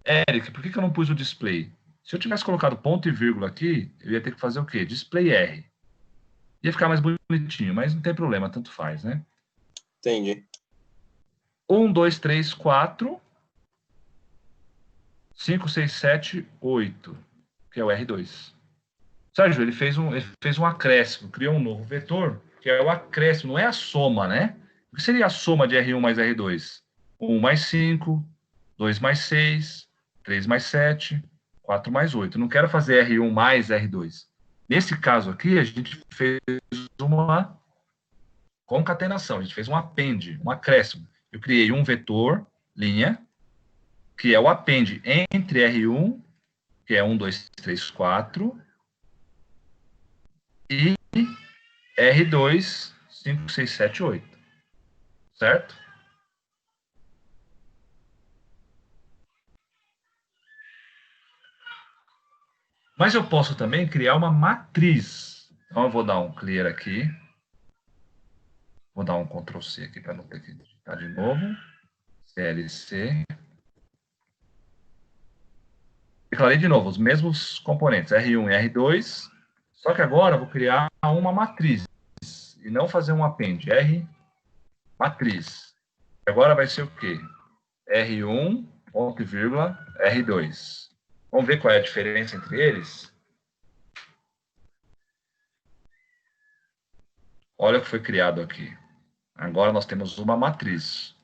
Eric, por que eu não pus o display? Se eu tivesse colocado ponto e vírgula aqui, eu ia ter que fazer o quê? Display R. Ia ficar mais bonitinho, mas não tem problema, tanto faz, né? Entendi. 1, 2, 3, 4, 5, 6, 7, 8, que é o R2. Sérgio, ele fez um acréscimo, criou um novo vetor, que é o acréscimo, não é a soma, né? O que seria a soma de R1 mais R2? 1 mais 5, 2 mais 6, 3 mais 7, 4 mais 8. Eu não quero fazer R1 mais R2. Nesse caso aqui, a gente fez uma concatenação, a gente fez um append, um acréscimo. Eu criei um vetor, linha, que é o append entre R1, que é 1, 2, 3, 4, e R2, 5, 6, 7, 8. Certo? Mas eu posso também criar uma matriz. Então, eu vou dar um clear aqui. Vou dar um Ctrl C aqui para não ter que digitar de novo. CLC. Declarei de novo os mesmos componentes, R1 e R2. Só que agora eu vou criar uma matriz. E não fazer um append. R, matriz. Agora vai ser o quê? R1, ponto e vírgula, R2. Vamos ver qual é a diferença entre eles? Olha o que foi criado aqui. Agora nós temos uma matriz.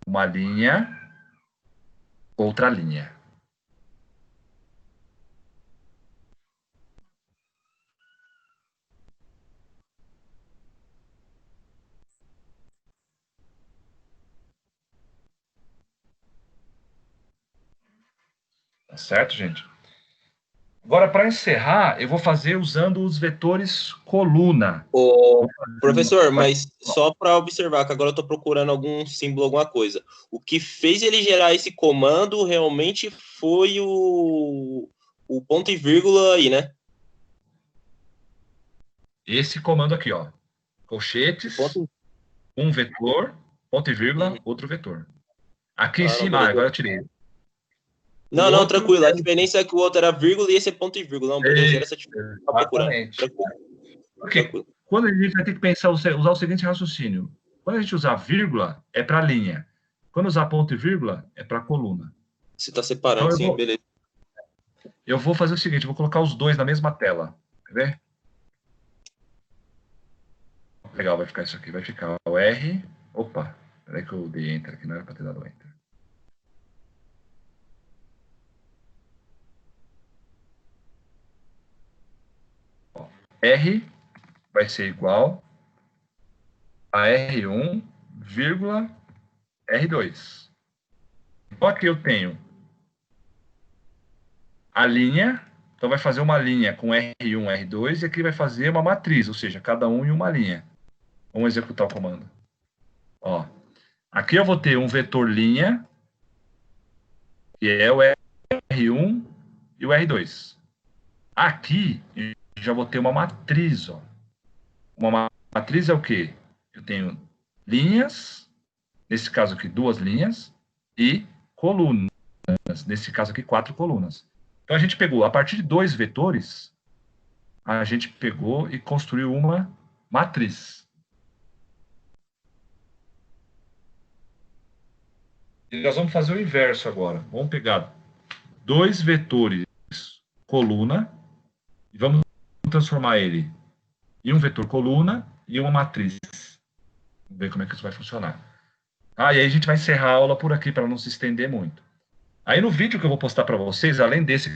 Uma linha, outra linha. Tá certo, gente? Agora, para encerrar, eu vou fazer usando os vetores coluna. Ô, professor, mas só para observar, que agora eu estou procurando algum símbolo, alguma coisa. O que fez ele gerar esse comando realmente foi o ponto e vírgula aí, né? Esse comando aqui, ó. Colchetes, um vetor, ponto e vírgula, outro vetor. Aqui em cima, agora eu tirei. Não, tranquilo. A diferença é que o outro era vírgula e esse é ponto e vírgula. Não, beleza, era essa diferença. Exatamente. Porque quando a gente vai ter que pensar, usar o seguinte raciocínio. Quando a gente usar vírgula, é para linha. Quando usar ponto e vírgula, é para coluna. Você está separando, então, sim, beleza. Eu vou fazer o seguinte, eu vou colocar os dois na mesma tela. Quer ver? Legal, vai ficar isso aqui. Vai ficar o R. Opa, peraí que eu dei Enter aqui, não era para ter dado Enter. R vai ser igual a R1 vírgula, R2. Então, aqui eu tenho a linha, então vai fazer uma linha com R1, R2, e aqui vai fazer uma matriz, ou seja, cada um em uma linha. Vamos executar o comando. Ó, aqui eu vou ter um vetor linha, que é o R1 e o R2. Aqui, eu já vou ter uma matriz. Ó. Uma matriz é o quê? Eu tenho linhas, nesse caso aqui, 2 linhas, e colunas, nesse caso aqui, 4 colunas. Então, a gente pegou, a partir de 2 vetores, a gente pegou e construiu uma matriz. E nós vamos fazer o inverso agora. Vamos pegar 2 vetores coluna e vamos transformar ele em um vetor coluna e uma matriz. Vamos ver como é que isso vai funcionar. E aí a gente vai encerrar a aula por aqui para não se estender muito. Aí no vídeo que eu vou postar para vocês, além desse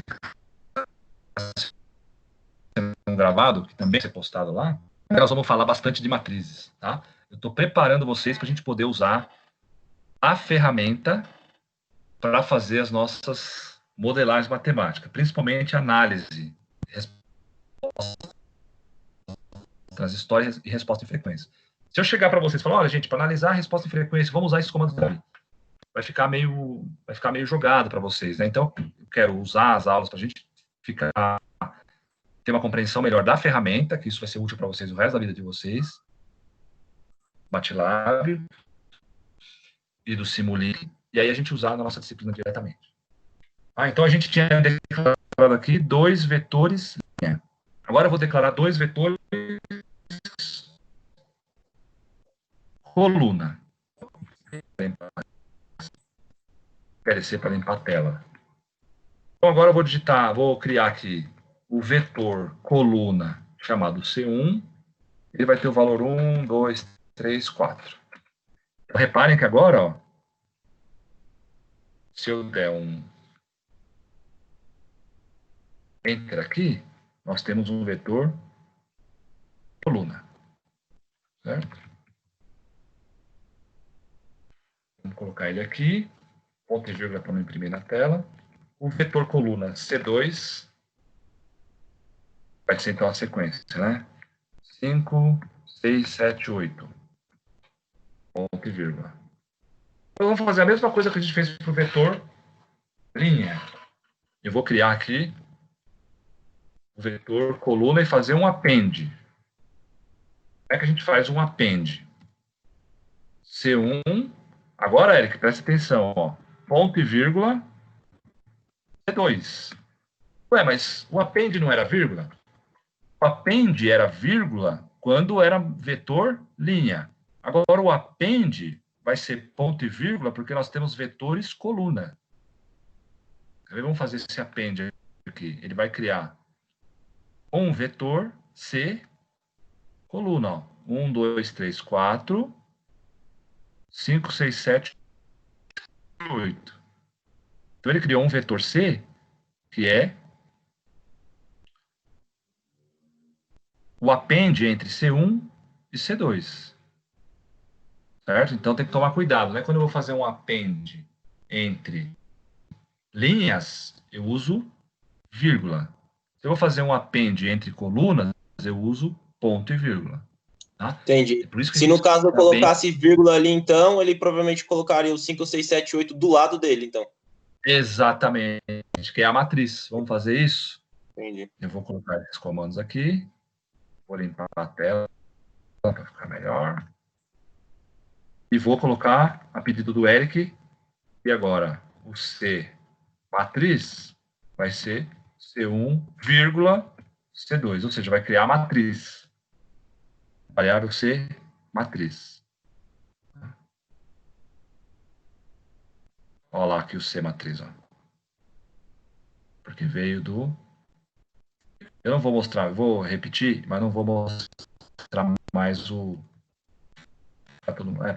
gravado, que também vai ser postado lá, nós vamos falar bastante de matrizes, tá? Eu estou preparando vocês para a gente poder usar a ferramenta para fazer as nossas modelagens matemáticas, principalmente análise, transitória e resposta em frequência. Se eu chegar para vocês e falar, olha, gente, para analisar a resposta em frequência, vamos usar esses comandos aqui, vai ficar meio jogado para vocês, né? Então, eu quero usar as aulas para a gente ter uma compreensão melhor da ferramenta, que isso vai ser útil para vocês o resto da vida de vocês, MATLAB e do Simulink, e aí a gente usar na nossa disciplina diretamente. Então a gente tinha declarado aqui 2 vetores. Agora eu vou declarar 2 vetores coluna. Aparecer para limpar a tela. Então agora eu vou criar aqui o vetor coluna chamado C1. Ele vai ter o valor 1, 2, 3, 4. Então, reparem que agora, ó, se eu der um Enter aqui, nós temos um vetor coluna. Certo? Vamos colocar ele aqui, ponto e vírgula para não imprimir na tela. O vetor coluna C2 vai ser então a sequência, né? 5, 6, 7, 8. Ponto e vírgula. Então, vamos fazer a mesma coisa que a gente fez para o vetor linha. Eu vou criar aqui o vetor coluna e fazer um append. Como é que a gente faz um append? C1. Agora, Eric, presta atenção. Ó, ponto e vírgula C2. Ué, mas o append não era vírgula? O append era vírgula quando era vetor linha. Agora, o append vai ser ponto e vírgula porque nós temos vetores coluna. Vamos fazer esse append aqui. Ele vai criar um vetor C coluna. Ó. 1, 2, 3, 4, 5, 6, 7, 8. Então, ele criou um vetor C, que é o append entre C1 e C2. Certo? Então, tem que tomar cuidado, né? Quando eu vou fazer um append entre linhas, eu uso vírgula. Se eu vou fazer um append entre colunas, eu uso ponto e vírgula. Tá? Entendi. É por isso que se no caso eu colocasse vírgula ali, então, ele provavelmente colocaria o 5, 6, 7, 8 do lado dele, então. Exatamente, que é a matriz. Vamos fazer isso? Entendi. Eu vou colocar esses comandos aqui. Vou limpar a tela para ficar melhor. E vou colocar, a pedido do Eric, e agora o C matriz vai ser C1, vírgula, C2, ou seja, vai criar a matriz. Variável C, matriz. Olha lá aqui o C matriz, ó. Porque veio do... Eu não vou mostrar, eu vou repetir, mas não vou mostrar mais o...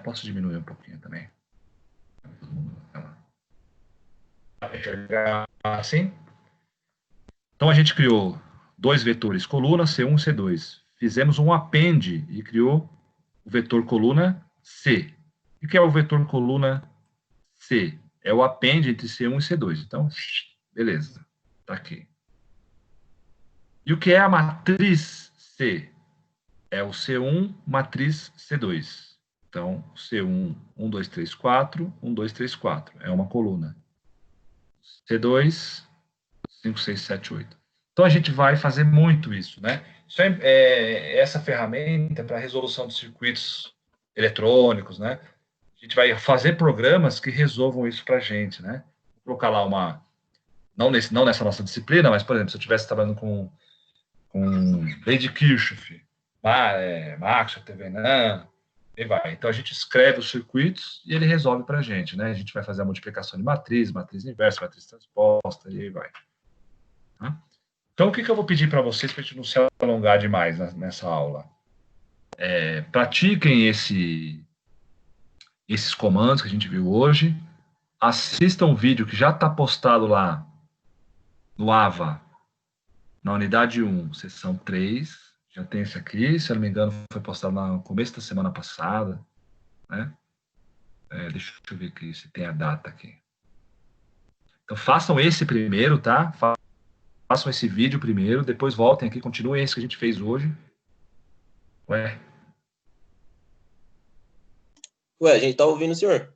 posso diminuir um pouquinho também. Assim. Então a gente criou 2 vetores coluna, C1 e C2. Fizemos um append e criou o vetor coluna C. O que é o vetor coluna C? É o apêndice entre C1 e C2. Então, beleza. Tá aqui. E o que é a matriz C? É o C1 matriz C2. Então, C1, 1, 2, 3, 4, 1, 2, 3, 4. É uma coluna. C2, 5, 6, 7, 8. Então, a gente vai fazer muito isso, né? Isso essa ferramenta para resolução de circuitos eletrônicos, né? A gente vai fazer programas que resolvam isso para a gente, né? Vou colocar lá uma... Não nessa nossa disciplina, mas, por exemplo, se eu estivesse trabalhando com lei de Kirchhoff, Maxwell, Thevenin, e vai. Então, a gente escreve os circuitos e ele resolve para a gente, né? A gente vai fazer a multiplicação de matriz inversa, matriz transposta, e aí vai. Tá? Então, o que eu vou pedir para vocês, para a gente não se alongar demais nessa aula? Pratiquem esses comandos que a gente viu hoje, assistam o vídeo que já está postado lá no AVA, na unidade 1, seção 3, já tem esse aqui, se eu não me engano, foi postado no começo da semana passada, né? Deixa eu ver aqui se tem a data aqui. Então, façam esse primeiro, tá? Façam esse vídeo primeiro, depois voltem aqui, continuem esse que a gente fez hoje. Ué, a gente tá ouvindo o senhor.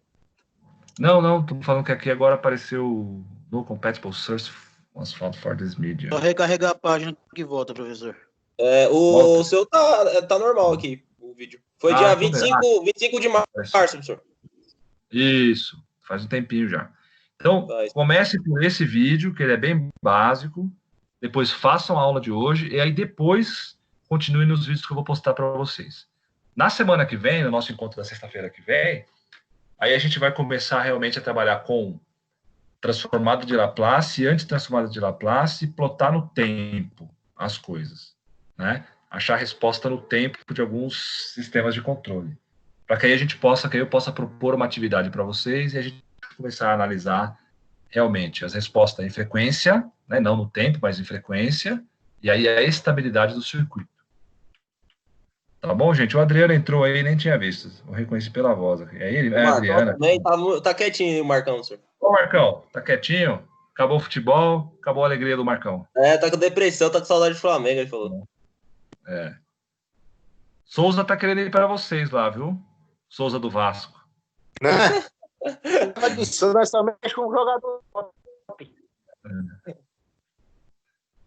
Não, tô falando que aqui agora apareceu no compatible source was found for this media. Só recarregar a página que volta, professor. O seu tá normal aqui, o vídeo. Foi dia 25 de março, professor. Isso, faz um tempinho já. Então, comece por esse vídeo, que ele é bem básico, depois façam a aula de hoje, e aí depois continue nos vídeos que eu vou postar para vocês. Na semana que vem, no nosso encontro da sexta-feira que vem, aí a gente vai começar realmente a trabalhar com transformada de Laplace, antitransformada de Laplace, e plotar no tempo as coisas, né? Achar a resposta no tempo de alguns sistemas de controle. Para que aí eu possa propor uma atividade para vocês e a gente começar a analisar realmente as respostas em frequência, né? Não no tempo, mas em frequência, e aí a estabilidade do circuito. Tá bom, gente? O Adriano entrou aí, nem tinha visto. Eu reconheci pela voz aqui. É ele, né, Adriano? Também tá quietinho o Marcão, senhor. Ô, Marcão, tá quietinho? Acabou o futebol, acabou a alegria do Marcão. Tá com depressão, tá com saudade do Flamengo, ele falou. Souza tá querendo ir para vocês lá, viu? Souza do Vasco. Nós só mexe com o jogador.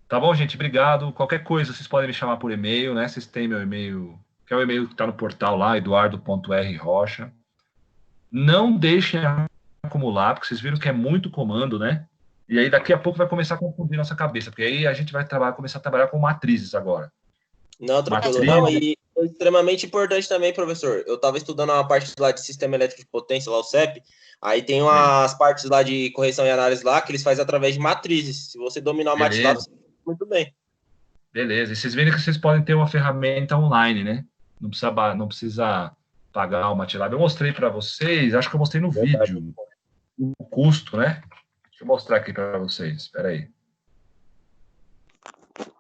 Tá bom, gente? Obrigado. Qualquer coisa, vocês podem me chamar por e-mail, né? Vocês têm meu e-mail, que é o e-mail que tá no portal lá, eduardo.rrocha. Não deixem acumular, porque vocês viram que é muito comando, né? E aí daqui a pouco vai começar a confundir nossa cabeça, porque aí a gente vai começar a trabalhar com matrizes agora. Não, tranquilo. Não, e é extremamente importante também, professor. Eu estava estudando uma parte lá de sistema elétrico de potência, lá o CEP, aí tem umas partes lá de correção e análise lá que eles fazem através de matrizes. Se você dominar o MATLAB, você muito bem. Beleza. E vocês viram que vocês podem ter uma ferramenta online, né? Não precisa pagar o MATLAB. Eu mostrei para vocês, acho que eu mostrei no vídeo, o custo, né? Deixa eu mostrar aqui para vocês. Espera aí.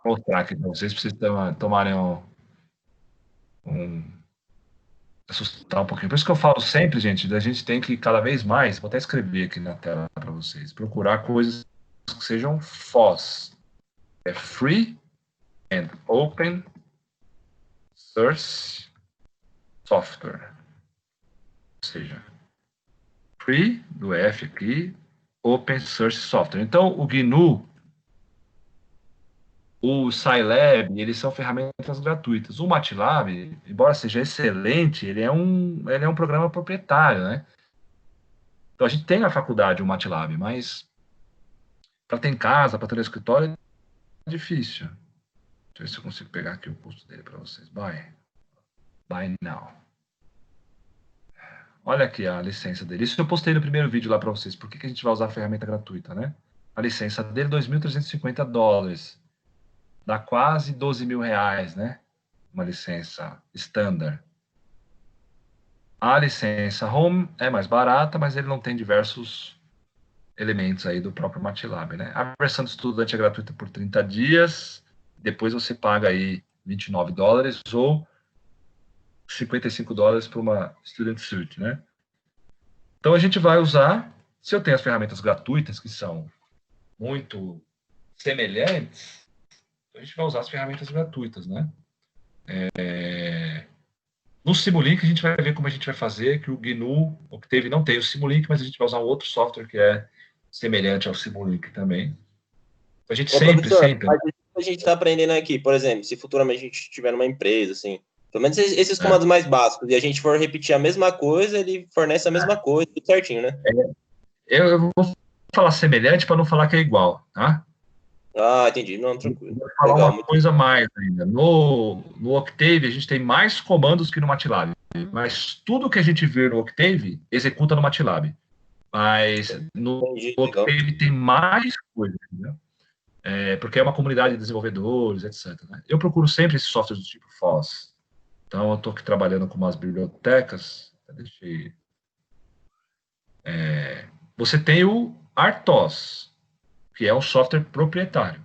Vou mostrar aqui para vocês tomarem assustar um pouquinho. Por isso que eu falo sempre, gente, a gente tem que cada vez mais, vou até escrever aqui na tela para vocês, procurar coisas que sejam FOSS. É Free and Open Source Software. Ou seja, Free, do F aqui, Open Source Software. Então, o GNU, o Scilab, eles são ferramentas gratuitas. O MATLAB, embora seja excelente, ele é um programa proprietário, né? Então, a gente tem na faculdade o MATLAB, mas para ter em casa, para ter no escritório, é difícil. Deixa eu ver se eu consigo pegar aqui o custo dele para vocês. Buy now. Olha aqui a licença dele. Isso eu postei no primeiro vídeo lá para vocês. Por que a gente vai usar a ferramenta gratuita, né? A licença dele é $2.350. Dá quase 12 mil reais, né? Uma licença standard. A licença Home é mais barata, mas ele não tem diversos elementos aí do próprio MATLAB, né? A versão de estudante é gratuita por 30 dias. Depois você paga aí $29 ou $55 para uma Student Suite, né? Então a gente vai usar, se eu tenho as ferramentas gratuitas, que são muito semelhantes, a gente vai usar as ferramentas gratuitas, né? No Simulink a gente vai ver como a gente vai fazer, que o GNU Octave não tem o Simulink, mas a gente vai usar um outro software que é semelhante ao Simulink também. A gente Ô, sempre, professor, sempre... mas o que a gente está aprendendo aqui, por exemplo, se futuramente a gente estiver numa empresa, assim, pelo menos esses comandos mais básicos, e a gente for repetir a mesma coisa, ele fornece a mesma coisa, tudo certinho, né? Eu vou falar semelhante para não falar que é igual, tá? Ah, entendi. Não, tranquilo. Vou falar Legal, uma muito coisa mais ainda. No Octave, a gente tem mais comandos que no MATLAB. Mas tudo que a gente vê no Octave, executa no MATLAB. Mas no entendi, legal. Octave tem mais coisas, entendeu? Porque é uma comunidade de desenvolvedores, etc. Né? Eu procuro sempre esses softwares do tipo FOSS. Então, eu estou aqui trabalhando com umas bibliotecas. Deixei... Você tem o RTOS, que é um software proprietário.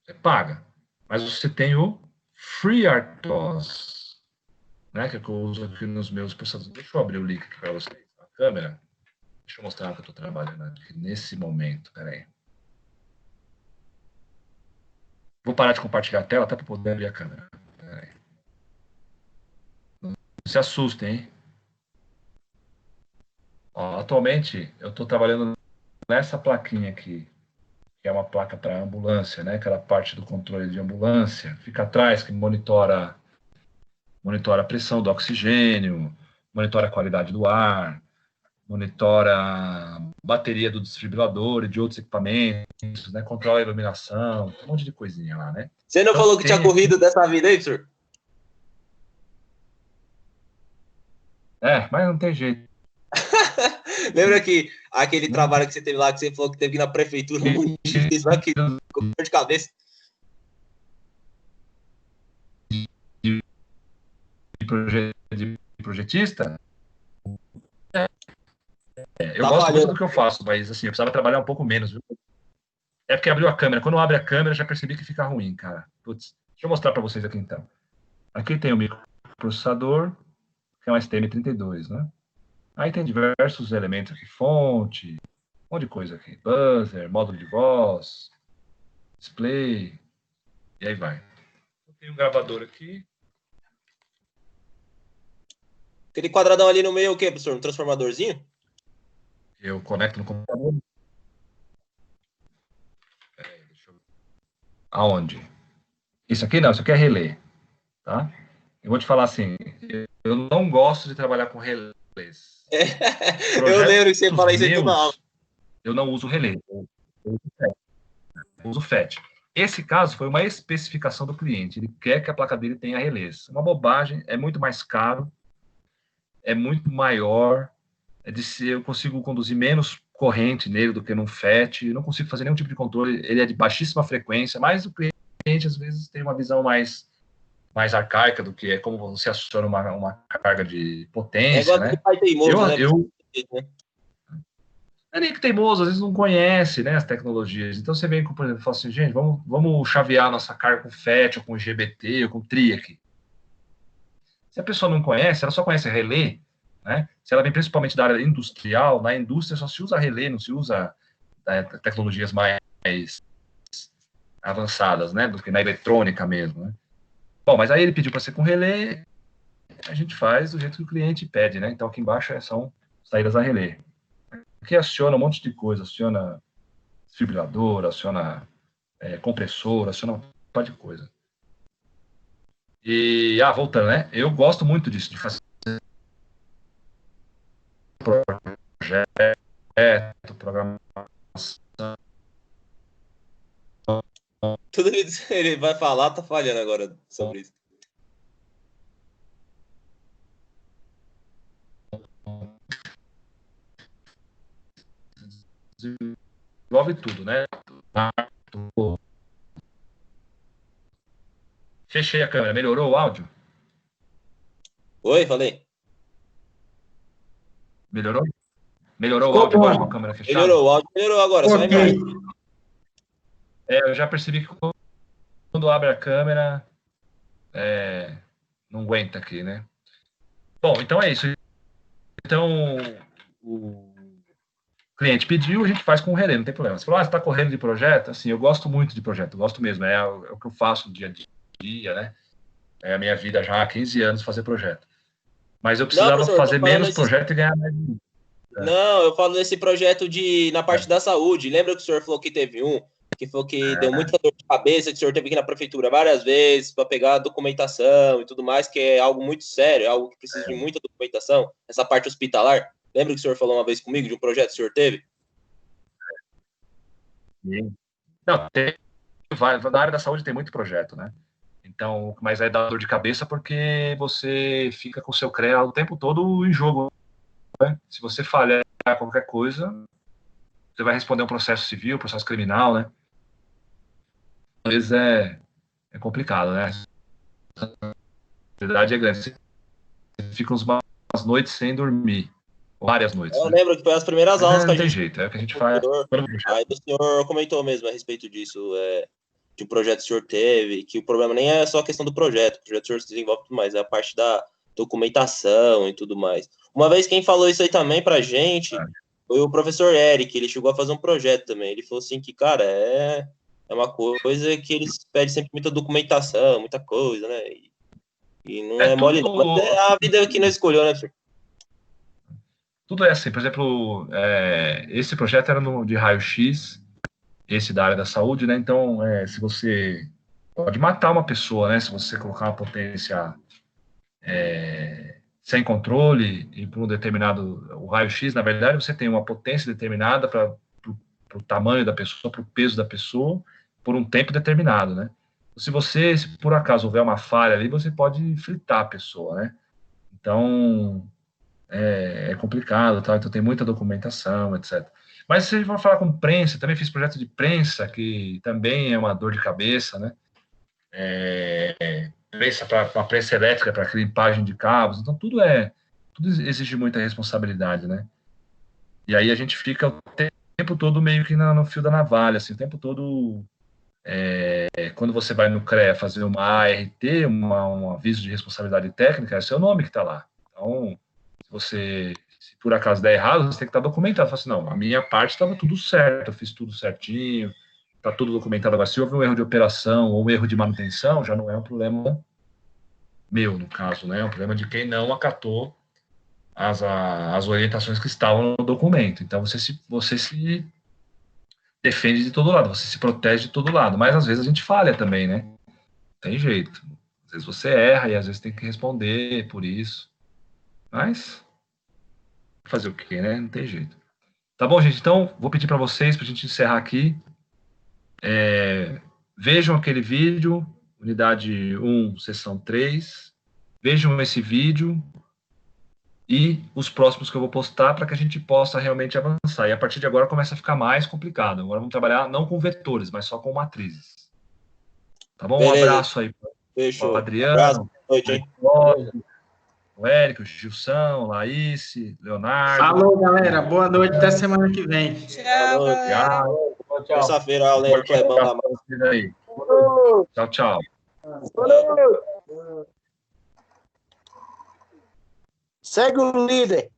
Você paga. Mas você tem o FreeRTOS, né, que eu uso aqui nos meus processadores. Deixa eu abrir o link aqui para vocês. A câmera. Deixa eu mostrar o que eu estou trabalhando aqui nesse momento. Peraí. Vou parar de compartilhar a tela até para poder abrir a câmera. Peraí. Não se assustem, hein? Ó, atualmente, eu estou trabalhando nessa plaquinha aqui, que é uma placa para ambulância, né? Aquela parte do controle de ambulância. Fica atrás, que monitora a pressão do oxigênio, monitora a qualidade do ar, monitora a bateria do desfibrilador e de outros equipamentos, né? Controla a iluminação, um monte de coisinha lá, né? Você não Então, falou que tinha corrido dessa vida aí, professor? Mas não tem jeito. Lembra que aquele trabalho que você teve lá, que você falou que teve que ir na prefeitura, um monte de gente lá que ficou com dor de cabeça? De projetista? Eu Tá gosto muito falhando. do que eu faço, mas assim, eu precisava trabalhar um pouco menos, viu? É porque abriu a câmera. Quando abre a câmera, já percebi que fica ruim, cara. Putz, deixa eu mostrar para vocês aqui então. Aqui tem o microprocessador, que é um STM32, né? Aí tem diversos elementos aqui, fonte, um monte de coisa aqui. Buzzer, módulo de voz, display, e aí vai. Tem um gravador aqui. Aquele quadradão ali no meio é o quê, professor? Um transformadorzinho? Eu conecto no computador. Aonde? Isso aqui não, isso aqui é relé, tá? Eu vou te falar assim, eu não gosto de trabalhar com relés. Eu lembro que você fala isso aí toda aula. Eu não uso relé, eu uso FET. Esse caso foi uma especificação do cliente, ele quer que a placa dele tenha relés. Uma bobagem, é muito mais caro, é muito maior, eu consigo conduzir menos corrente nele do que num FET, eu não consigo fazer nenhum tipo de controle, ele é de baixíssima frequência, mas o cliente às vezes tem uma visão mais arcaica do que é como você aciona uma carga de potência, né? Pai teimoso, né? É nem que teimoso, às vezes não conhece, né, as tecnologias. Então você vem com, por exemplo, fala assim, gente, vamos chavear nossa carga com FET, ou com GBT, ou com TRI aqui. Se a pessoa não conhece, ela só conhece relé, né? Se ela vem principalmente da área industrial, na indústria só se usa relé, não se usa tecnologias mais avançadas, né, do que na eletrônica mesmo, né? Bom, mas aí ele pediu para ser com relé, a gente faz do jeito que o cliente pede, né? Então aqui embaixo são saídas a relé. Aqui aciona um monte de coisa, aciona desfibrilador, aciona compressor, aciona um monte de coisa. E, voltando, né? Eu gosto muito disso, de fazer projeto, programação. Tudo ele vai falar, tá falhando agora sobre isso. Desenvolve tudo, né? Fechei a câmera. Melhorou o áudio? Oi, falei. Melhorou? Melhorou o áudio agora com a câmera fechada? Melhorou, o áudio melhorou agora, só a imagem. Eu já percebi que quando abre a câmera, não aguenta aqui, né? Bom, então é isso. Então, o cliente pediu, a gente faz com o relé, não tem problema. Você falou, você está correndo de projeto? Assim, eu gosto muito de projeto, eu gosto mesmo, é o que eu faço no dia a dia, né? É a minha vida já há 15 anos fazer projeto. Mas eu precisava professor, fazer menos projeto e ganhar mais dinheiro. Não, eu falo desse projeto na parte da saúde. Lembra que o senhor falou que teve que falou que deu muita dor de cabeça, que o senhor teve que ir na prefeitura várias vezes para pegar a documentação e tudo mais, que é algo muito sério, é algo que precisa de muita documentação, essa parte hospitalar. Lembra que o senhor falou uma vez comigo de um projeto que o senhor teve? Sim. Não, na área da saúde tem muito projeto, né? Então, mas é dor de cabeça porque você fica com o seu CREA o tempo todo em jogo, né? Se você falhar qualquer coisa, você vai responder um processo civil, processo criminal, né? Às vezes é complicado, né? A verdade é grande. Você fica umas noites sem dormir, várias noites. Eu né? lembro que foi as primeiras aulas que a Não tem gente... jeito, é o que a gente faz. Aí o senhor comentou mesmo a respeito disso, de um projeto que o senhor teve, que o problema nem é só a questão do projeto, o projeto o senhor se desenvolve tudo mais, é a parte da documentação e tudo mais. Uma vez quem falou isso aí também pra gente foi o professor Eric, ele chegou a fazer um projeto também, ele falou assim que, cara, é uma coisa que eles pedem sempre muita documentação, muita coisa, né, e não é mole não, mas é a vida que não escolheu, né, senhor? Tudo é assim, por exemplo, esse projeto era de raio-x, esse da área da saúde, né? Então, se você pode matar uma pessoa, né? Se você colocar uma potência sem controle e por um determinado o raio-x, na verdade, você tem uma potência determinada para o tamanho da pessoa, para o peso da pessoa, por um tempo determinado, né? Se por acaso houver uma falha ali, você pode fritar a pessoa, né? Então, é complicado, tá? Então tem muita documentação, etc. Mas se a gente for falar com prensa, também fiz projeto de prensa, que também é uma dor de cabeça, né? Prensa para uma prensa elétrica, para limpagem de cabos, então tudo exige muita responsabilidade, né? E aí a gente fica o tempo todo meio que no fio da navalha, assim, o tempo todo quando você vai no CREA fazer uma ART, um aviso de responsabilidade técnica, é seu nome que está lá. Então, se por acaso der errado, você tem que estar documentado. Fala assim, não, a minha parte estava tudo certo, eu fiz tudo certinho, está tudo documentado. Agora, se houve um erro de operação ou um erro de manutenção, já não é um problema meu, no caso, né? É um problema de quem não acatou as orientações que estavam no documento. Então, você se defende de todo lado, você se protege de todo lado. Mas, às vezes, a gente falha também, né? Tem jeito. Às vezes você erra e, às vezes, tem que responder por isso. Mas fazer o quê, né? Não tem jeito. Tá bom, gente? Então, vou pedir para vocês, para a gente encerrar aqui. Vejam aquele vídeo, unidade 1, sessão 3. Vejam esse vídeo e os próximos que eu vou postar para que a gente possa realmente avançar. E a partir de agora começa a ficar mais complicado. Agora vamos trabalhar não com vetores, mas só com matrizes. Tá bom? Beleza. Um abraço aí para o Adriano, abraço. Noite, hein? o Érico, o Gilson, Laís, Leonardo. Falou, galera. Boa noite, até semana que vem. Tchau, Falou, galera. Tchau. Terça-feira, aula aí no Clebão lá. Tchau, tchau. Segue o líder.